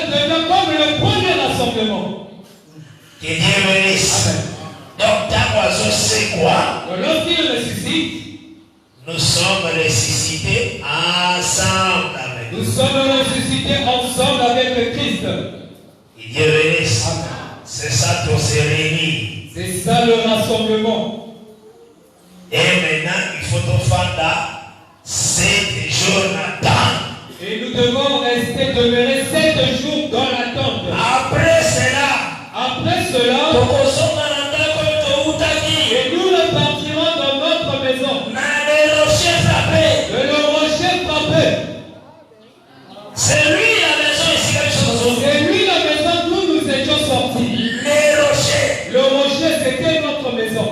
devient comme le premier rassemblement. Que Dieu bénisse. Amen. Donc, c'est quoi? Lorsqu'il ressuscite, nous sommes ressuscités ensemble avec nous sommes ressuscités ensemble avec le Christ. Et Dieu bénisse. Amen. C'est ça qu'on se réunit. C'est ça le rassemblement. Et maintenant, il faut faire là 7 jours d'attente. Et nous devons rester demeurer 7 jours dans l'attente. Après cela, et nous repartirons dans notre maison. De le rocher frappé. c'est lui la maison ici quelque chose. C'est lui la maison d'où nous étions sortis. Les rochers. Le rocher, c'était notre maison.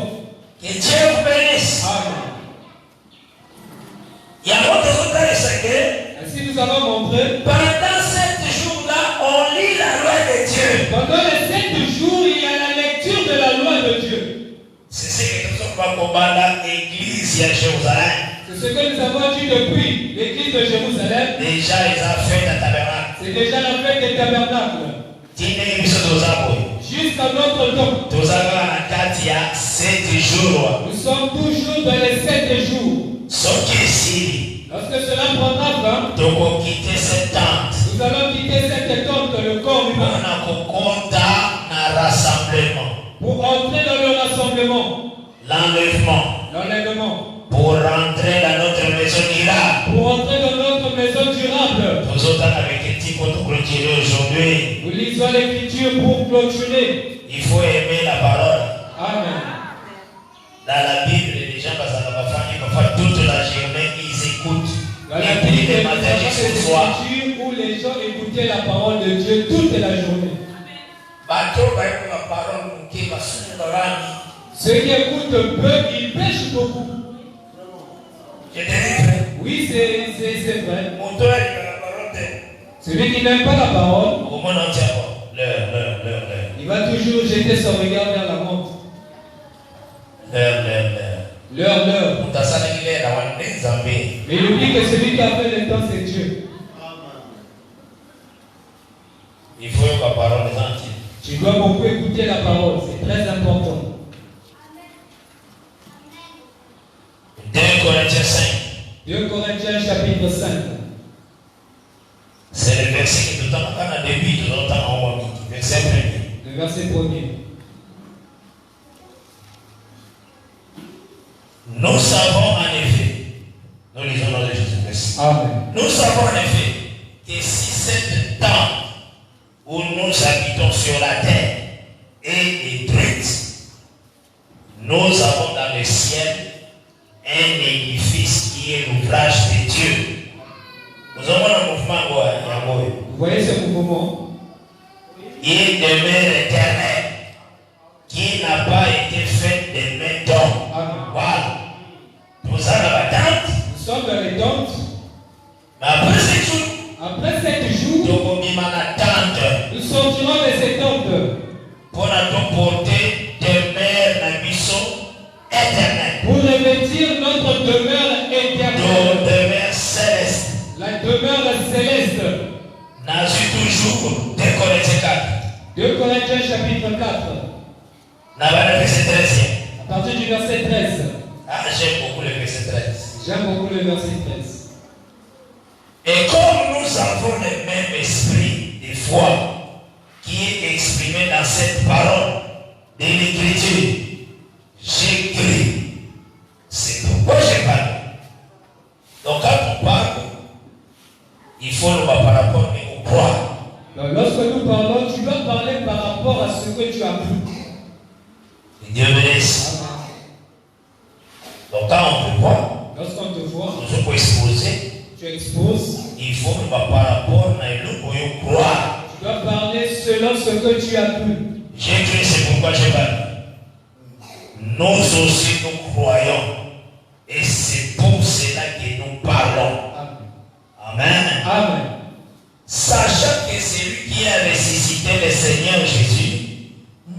Que Dieu vous bénisse. Amen. Il y a d'autres que Ainsi nous avons montré. pendant 7 jours-là, on lit la loi de Dieu. Pendant les 7 jours, il y a la lecture de la loi de Dieu. C'est ce que nous avons combattu l'église à Jérusalem. C'est ce que nous avons dit depuis l'église de Jérusalem. Déjà, ils ont fait le tabernacle. C'est déjà la fête des tabernacles. Jusqu'à notre temps. Nous avons 7 jours. Nous sommes toujours dans les 7 jours. Sauf qu'ici, Lorsque cela prendra fin, nous allons quitter cette tente. nous allons quitter cette tente, le corps humain, On a compté un rassemblement. pour entrer dans le rassemblement, L'enlèvement. l'enlèvement, Pour rentrer dans notre maison durable. pour entrer dans notre maison durable. Nous autres avec un petit peu de clôturer aujourd'hui. Nous lisons l'écriture pour clôturer. Il faut aimer la parole. Amen. Dans la Bible, les gens parfois toute la journée, ils écoutent. Dans la Et puis Bible, les nous matins avons jusqu'au des soir. écritures où les gens écoutaient la parole de Dieu toute la journée. Ceux qui écoutent peu, ils pêchent beaucoup. Je te dis, Oui, c'est vrai. mon toit est dans la parole. Celui qui n'aime pas la parole, Au monde entier, l'heure. il va toujours jeter son regard vers la montre. L'heure. Mais il oublie que celui qui a fait le temps, c'est Dieu. Il faut que la parole est entière. Tu dois beaucoup écouter la parole, c'est très important. 2 Corinthiens 5. 2 Corinthiens chapitre 5. C'est le verset qui tout le temps quand on début, tout le temps en haut. Verset 1er. Le verset 1er. Nous savons en effet, nous lisons dans le Jésus-Christ. Amen. Nous savons en effet que si cette tente où nous habitons sur la terre est détruite, nous avons dans le ciel un édifice qui est l'ouvrage de Dieu. Nous avons un mouvement, Vous voyez ce mouvement? il demeure éternel, qui n'a pas été fait de main d'homme. Amen. Voilà. Nous sommes dans la tente. Nous sommes dans les tentes. Mais après 7 jours, Après 7 jours, nous sortirons de ces tentes pour nous porter demeure dans mission éternelle. pour revêtir notre demeure éternelle. Notre demeure céleste. La demeure céleste. N'a toujours 2 Corinthiens 4. 2 Corinthiens chapitre 4. N'a pas le verset 13. À partir du verset 13. Ah, j'aime beaucoup le verset 13. J'aime beaucoup le verset 13. Et comme nous avons le même esprit de foi qui est exprimé dans cette parole de l'Écriture, j'écris. C'est pourquoi je parle. Donc quand on parle, il faut le voir par rapport au croire. Donc, lorsque nous parlons, tu dois parler par rapport à ce que tu as cru. Et Dieu bénisse. Donc quand on te voit, Lorsqu'on te voit, nous sommes exposés. tu exposes. Il faut que par rapport à le croire. Tu dois parler selon ce que tu as cru. J'écris, c'est pourquoi je parle. Nous aussi nous croyons. Et c'est pour cela que nous parlons. Amen. Amen. Sachant que celui qui a ressuscité le Seigneur Jésus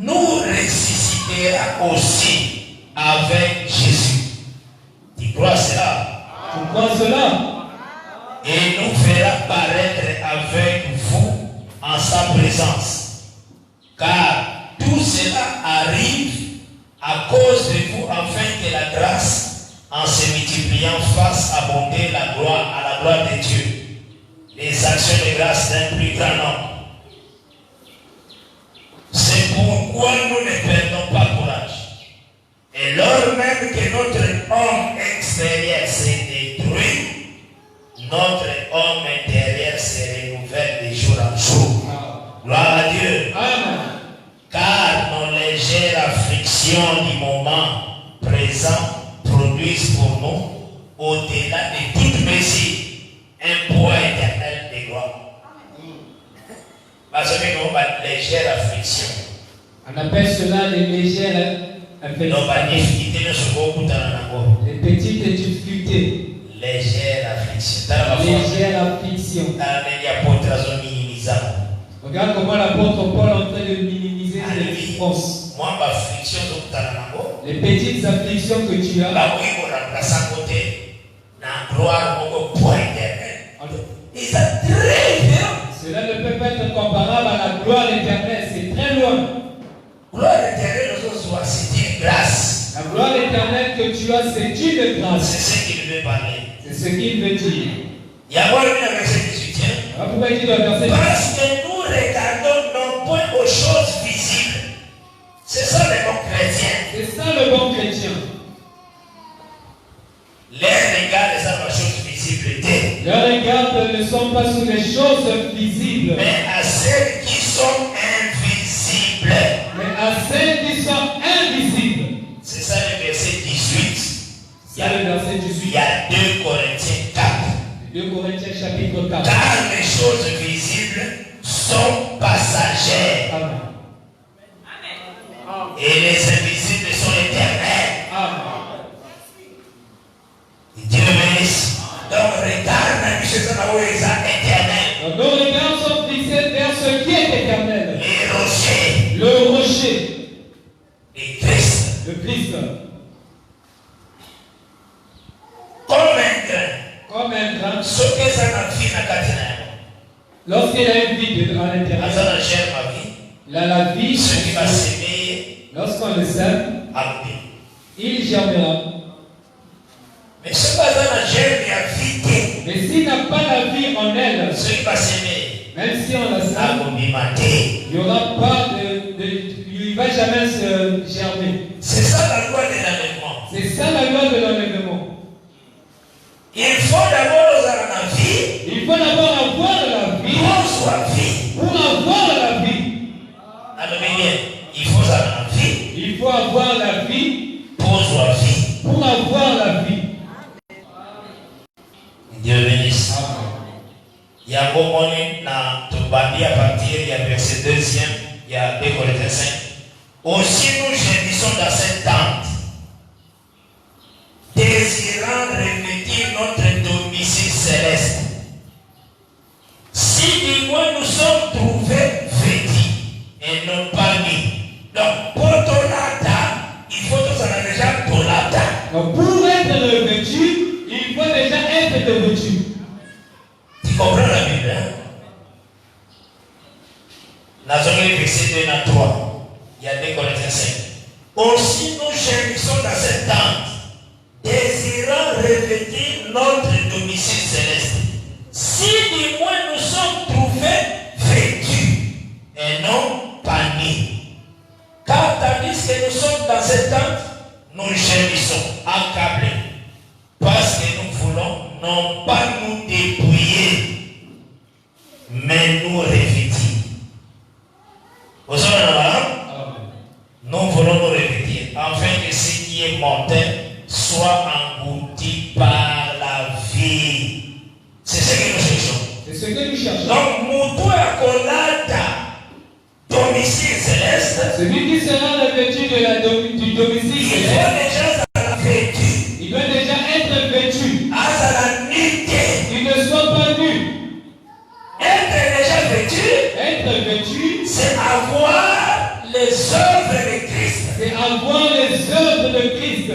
nous ressuscitera aussi avec Jésus. Tu crois cela? Tu crois cela? Et nous fera paraître avec vous en sa présence. Car tout cela arrive à cause de vous, afin que la grâce, en se multipliant, fasse abonder à la gloire de Dieu, les actions de grâce d'un plus grand nombre. C'est pourquoi nous ne perdons pas courage. Et lors même que notre homme extérieur s'est détruit, notre homme intérieur se renouvelle de jour en jour. Gloire à Dieu. Amen. Car nos légères afflictions du moment présent produisent pour nous, au-delà de toute mesure, un poids éternel de gloire. Parce que nous avons une légère affliction. On appelle cela les légères afflictions. Les petites difficultés. Légère affliction. Légère affliction. Regarde comment l'apôtre Paul est en train de minimiser les souffrances. Les petites afflictions que tu as. Cela ne peut pas être comparable à la gloire éternelle. C'est très loin. Gloire éternelle, c'est une grâce. La gloire éternelle que tu as, c'est une grâce. C'est ce qu'il veut parler. C'est ce qu'il veut dire. Il y a moi le verset 18. Pourquoi il dit dans le verset 18? Parce que nous regardons non point aux choses visibles. C'est ça le bon chrétien. C'est ça le bon chrétien. Les regards les choses visibles. Leurs regards ne sont pas sur les choses visibles, mais à celles qui sont invisibles. Mais à celles qui sont invisibles. C'est ça le verset 18. C'est le verset 18. Il y a 2 Corinthiens 4. 2 Corinthiens chapitre 4. Car les choses visibles sont passagères. Amen. Et les invisibles sont éternels. Amen. Dieu bénisse. Donc regarde la vie éternelle. Nos regards sont fixés vers ce qui est éternel. Les rochers. Le rocher. Et Christ. Le Christ. Comme un grain. Comme un grain. Ce que ça n'a fait na katina. Lorsqu'il a une vie à l'intérieur. Il a la vie. Ce qui va s'aimer. Lorsqu'on le sème. Il germera. Mais ce pas un germe et a vie. Mais s'il n'a pas la vie en elle, ce qui va s'aimer. Même si on la sème, il n'y aura pas il ne va jamais se germer. C'est ça la loi de l'enlèvement. C'est ça la loi de l'enlèvement. Il faut d'abord avoir la vie. Il faut d'abord avoir la vie. Pour avoir la vie. Alors bien, il faut avoir la vie. Il faut avoir la vie. Pour avoir la vie. Dieu bénisse. Il y a un moment dans Tobandi à partir du verset 2e, il y a 2 Corinthiens 5. Aussi nous gémissons dans cette tente, désirant revêtir notre domicile céleste. Si du moins nous sommes trouvés vêtus et non pas mis. Donc pour ton lata, il faut que ça soit déjà ton lata. Donc pour être revêtu, il faut déjà être revêtu. Tu comprends la Bible, hein? Dans le verset 2 à 3, il y a 2 Corinthiens 5. Aussi nous gémissons dans cette tente, désirant revêtir notre domicile céleste. Si du moins nous sommes trouvés vêtus et non pas nus. Car tandis que nous sommes dans cette tente, nous gémissons, accablés. Parce que nous voulons non pas nous dépouiller, mais nous revêtir. Nous voulons nous revêtir, afin que ce qui est mortel soit englouti par la vie. C'est ce que nous cherchons. C'est ce que nous cherchons. Donc, Moutou Akolata, domicile céleste, celui qui sera revêtu du domicile céleste, il doit déjà être vêtu. Il ne soit pas nu. Être vêtu, c'est avoir les œuvres de Christ. C'est avoir les œuvres de Christ.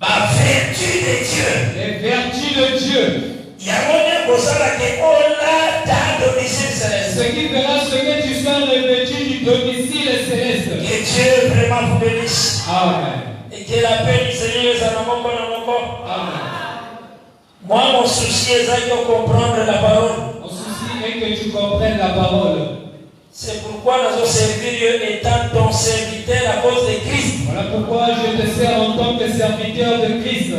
La vertu de Dieu. Les vertus de Dieu. Ce qui fera ce que tu sois revêtu du domicile céleste. Que Dieu vraiment vous bénisse. Amen. Et que la paix du Seigneur soit dans mon corps. Amen. Moi, mon souci est de comprendre la parole. Mon souci est que tu comprennes la parole. C'est pourquoi nous avons servi Dieu étant ton serviteur à cause de Christ. Voilà pourquoi je te sers en tant que serviteur de Christ.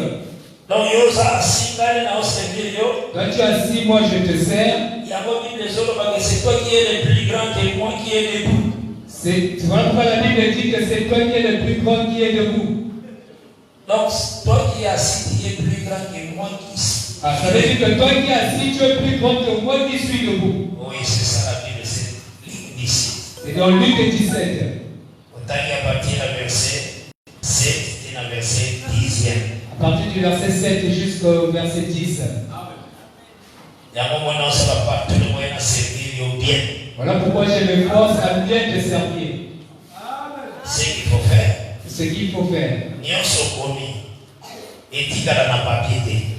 Donc, Yosa Singale n'a pas servi Dieu. Toi tu es assis, moi je te sers. Il y a beaucoup de choses, c'est toi qui es le plus grand et moi qui est debout. Voilà pourquoi la Bible dit que c'est toi qui es le plus grand qui est debout. Donc, toi qui es assis, tu es plus grand que moi qui suis. Ah, ça veut dire que toi qui es assis, tu es plus grand que moi qui suis debout. Oui, c'est ça la Bible, c'est ici. C'est dans Luc 17. Autant qu'il y a parti le verset 7 et le verset 10e. À partir du verset 7 jusqu'au verset 10. Il y a un moment où ça va pas, tout le monde a servi bien. Voilà pourquoi je me force à bien te servir. Ce qu'il faut faire. Ce qu'il faut faire.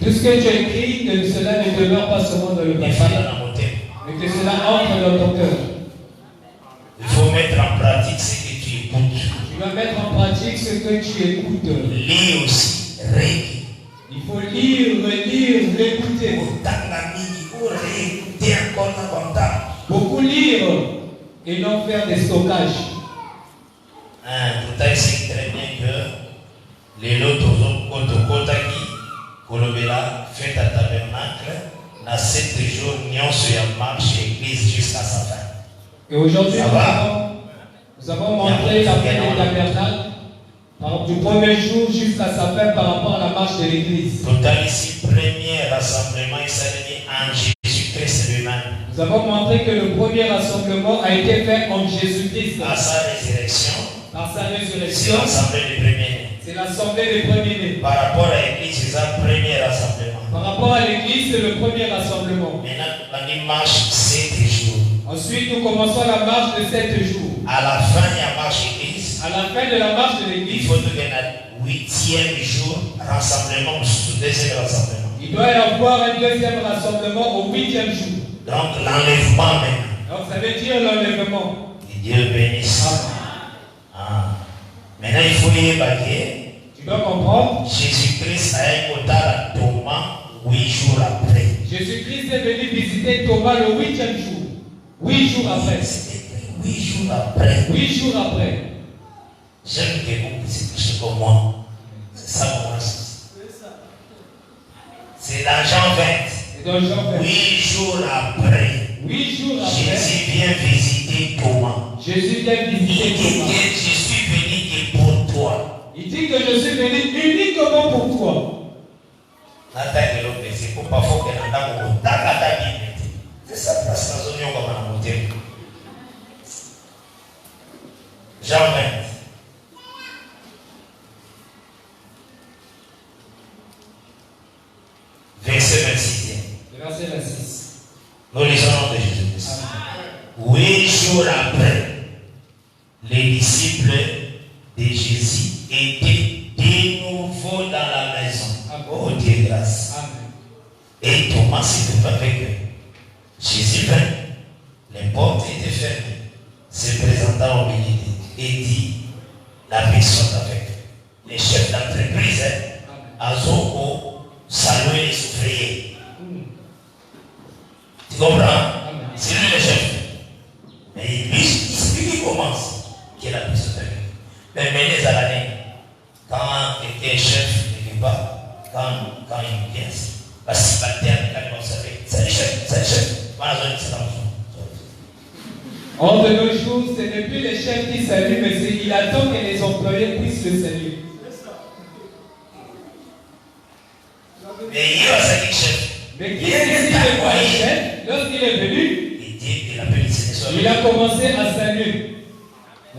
Tout ce que tu as écrit, que cela ne demeure pas seulement dans le papier, mais que cela entre dans ton cœur. Il faut mettre en pratique ce que tu écoutes. Tu dois mettre en pratique ce que tu écoutes. Lis aussi, réécoute. Il faut lire, relire, l'écouter. Beaucoup lire et non faire des stockages. Tout à c'est très bien que les lotos Kolobela fête à tabernacle, na 7 jours, nous sommes marche l'église jusqu'à sa fin. Et aujourd'hui, nous avons montré la fête des tabernacles du premier jour jusqu'à sa fin par rapport à la marche de l'église. Total ici, premier rassemblement, il s'est mis en Jésus-Christ lui-même. Nous avons montré que le premier rassemblement a été fait en Jésus-Christ. À sa résurrection. Par sa résurrection. C'est l'assemblée des premiers-nés. C'est l'assemblée des premiers-nés. Par rapport à l'église, c'est le premier rassemblement. Par rapport à l'église, c'est le premier rassemblement. Maintenant, on marche 7 jours. Ensuite, nous commençons la marche de 7 jours. À la fin, il y a marche église. À la fin de la marche de l'église, il faut que le 8e jour, rassemblement, le deuxième rassemblement. Il doit y avoir un deuxième rassemblement au 8e jour. Donc, l'enlèvement maintenant. Donc, ça veut dire l'enlèvement. Que Dieu bénisse. Maintenant, il faut y évacuer. Tu dois comprendre. Jésus-Christ a écouté à Thomas 8 jours après. Jésus-Christ est venu visiter Thomas le 8e jour. 8 jours après. C'était 8 jours après. 8 jours après. J'aime que vous puissiez comme moi. C'est ça mon message. C'est dans Jean 20. C'est dans Jean 20. 8 jours après. 8 jours après. Jésus vient visiter Thomas. Jésus vient visiter Thomas. Il dit que je suis venu que pour toi. Il dit que je suis venu uniquement pour toi. C'est pour pas faut que c'est ça, place dans une comme un motel. Jean 20. Verset 26. Verset 26. Nous lisons le nom de Jésus-Christ. 8 jours après, les disciples de Jésus étaient de nouveau dans la maison. Oh Dieu grâce. Amen. Et Thomas s'est trouvé avec eux. Jésus vint, les portes étaient fermées, se présentant au milieu et dit, la personne avec eux. Les chefs d'entreprise, Azoko, saluer les ouvriers. Tu comprends? C'est lui le chef. Mais lui, il commence. Qui est la personne avec eux. Mais les années, quand quelqu'un chef ne vit pas, quand il vient, parce que la terre, quand il va observer, c'est le chef. En de nos jours, ce n'est plus les chefs qui saluent, mais il attend que les employés puissent le saluer. Mais il va saluer le chef. Mais qui est ici le chef? Lorsqu'il est venu, il a commencé à saluer.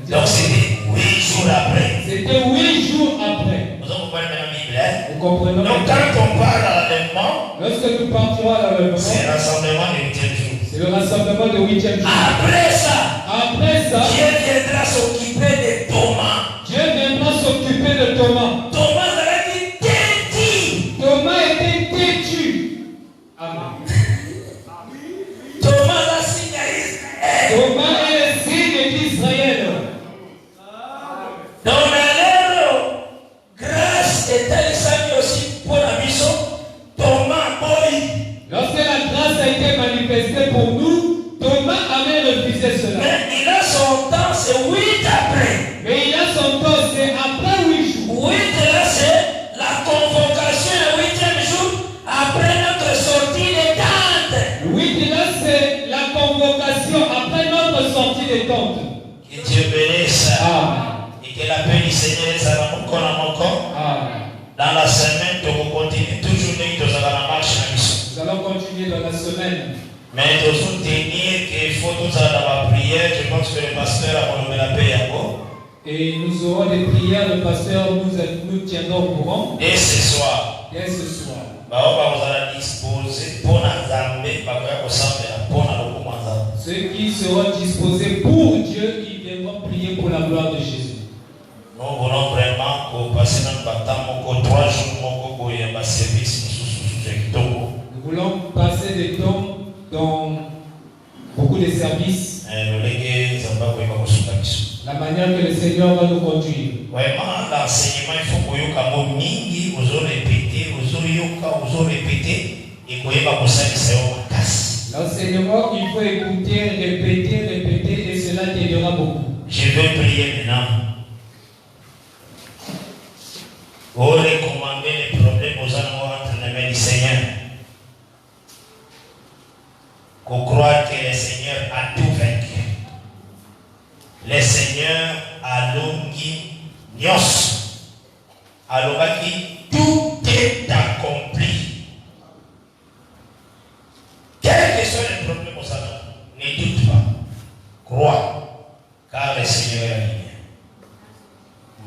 Donc c'était 8 jours après. C'était 8 jours après. Nous avons parlé de la Bible. Nous comprenons. Donc quand on parle à l'enlèvement, lorsque nous partirons à l'enlèvement, c'est le rassemblement du 8e jour. C'est le rassemblement de 8e jour. Après ça, Dieu viendra s'occuper de Thomas. Dieu viendra s'occuper de Thomas. Thomas a été têtu. Thomas était têtu. Amen. Thomas a signé à Israël. Thomas est le signe d'Israël. Dans la grâce est-elle aussi pour la mission. Thomas boy. Lorsque la grâce a été manifestée pour nous, Thomas avait refusé cela. Mais il a son temps, c'est 8 après. Mais il a son temps, c'est après 8 jours. 8 là, c'est la convocation le 8e jour après notre sortie des tentes. 8 là, c'est la convocation après notre sortie des tentes. Que Dieu bénisse. Amen. Et que la paix du Seigneur soit dans mon corps. Amen. Dans la semaine, on continue toujours dans la marche. Nous allons continuer dans la semaine. Mais nous devons tenir qu'il faut nous aller dans la prière. Je pense que le pasteur a donné la paix encore. Et nous aurons des prières. Le pasteur nous tiendra au courant. Et ce soir, Dès ce soir, on va disposer pour ceux qui seront disposés pour Dieu, ils viendront prier pour la gloire de Jésus. Nous voulons vraiment passer dans le temps 3 jours pour un service. Nous voulons passer des temps dans beaucoup de services. La manière que le Seigneur va nous conduire. Vraiment, l'enseignement, il faut que vous répétez, et que vous L'enseignement, il faut écouter, répéter, et cela t'aidera beaucoup. Je vais prier maintenant. Vous recommandez les problèmes aux amours entre les mains du Seigneur. Qu'on croit que le Seigneur a tout vaincu. Le Seigneur a l'ongi nios. Alors tout est accompli. Quels que soient les problèmes aux amours, ne doute pas. Crois, car le Seigneur est aligné.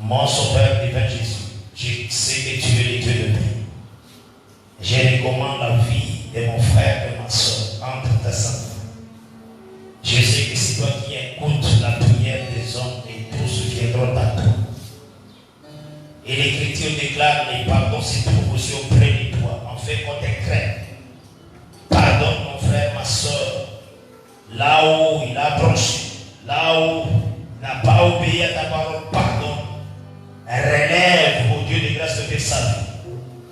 Mon sauveur divin Jésus, je sais que tu es le Dieu de paix. Je recommande la vie de mon frère et de ma soeur entre ta sainte. Je sais que c'est toi qui écoutes la prière des hommes et tous viendront à toi. Et l'Écriture déclare les pardons se trouvent aussi auprès de toi, en fait qu'on te craint. Pardonne mon frère, ma soeur, là où il a approché, là où il n'a pas obéi à ta parole, pardonne. Relève, au Dieu de grâce de sa vie.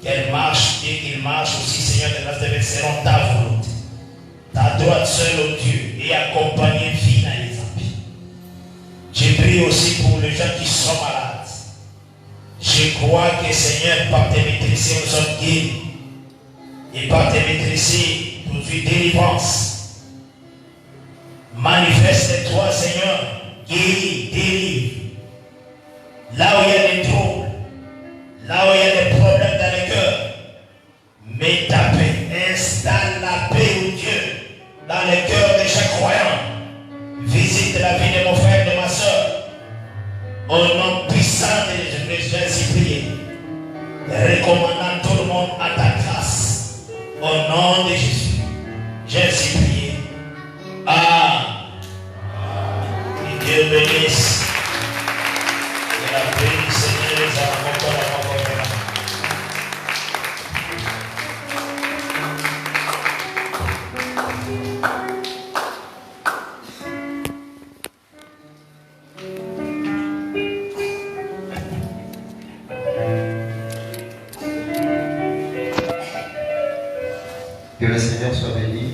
Qu'elle marche et qu'il marche aussi, Seigneur de grâce de Dieu, selon ta volonté. Ta droite seule, au Dieu, et accompagner vie dans les ampis. Je prie aussi pour les gens qui sont malades. Je crois que, Seigneur, par tes maîtrises, nous sommes guéris. Et par tes maîtrises, nous avons délivrance. Manifeste-toi, Seigneur, guéris, délivre. Là où il y a des troubles, là où il y a des problèmes dans le cœur, mets ta paix, installe la paix, oh Dieu, dans le cœur de chaque croyant. Visite la vie de mon frère et de ma soeur. Au nom puissant de Jésus, j'ai ainsi prié. Recommandant tout le monde à ta grâce. Au nom de Jésus, j'ai ainsi prié. Que Dieu bénisse. La paix du Seigneur les a encore la parole. Que le Seigneur soit béni.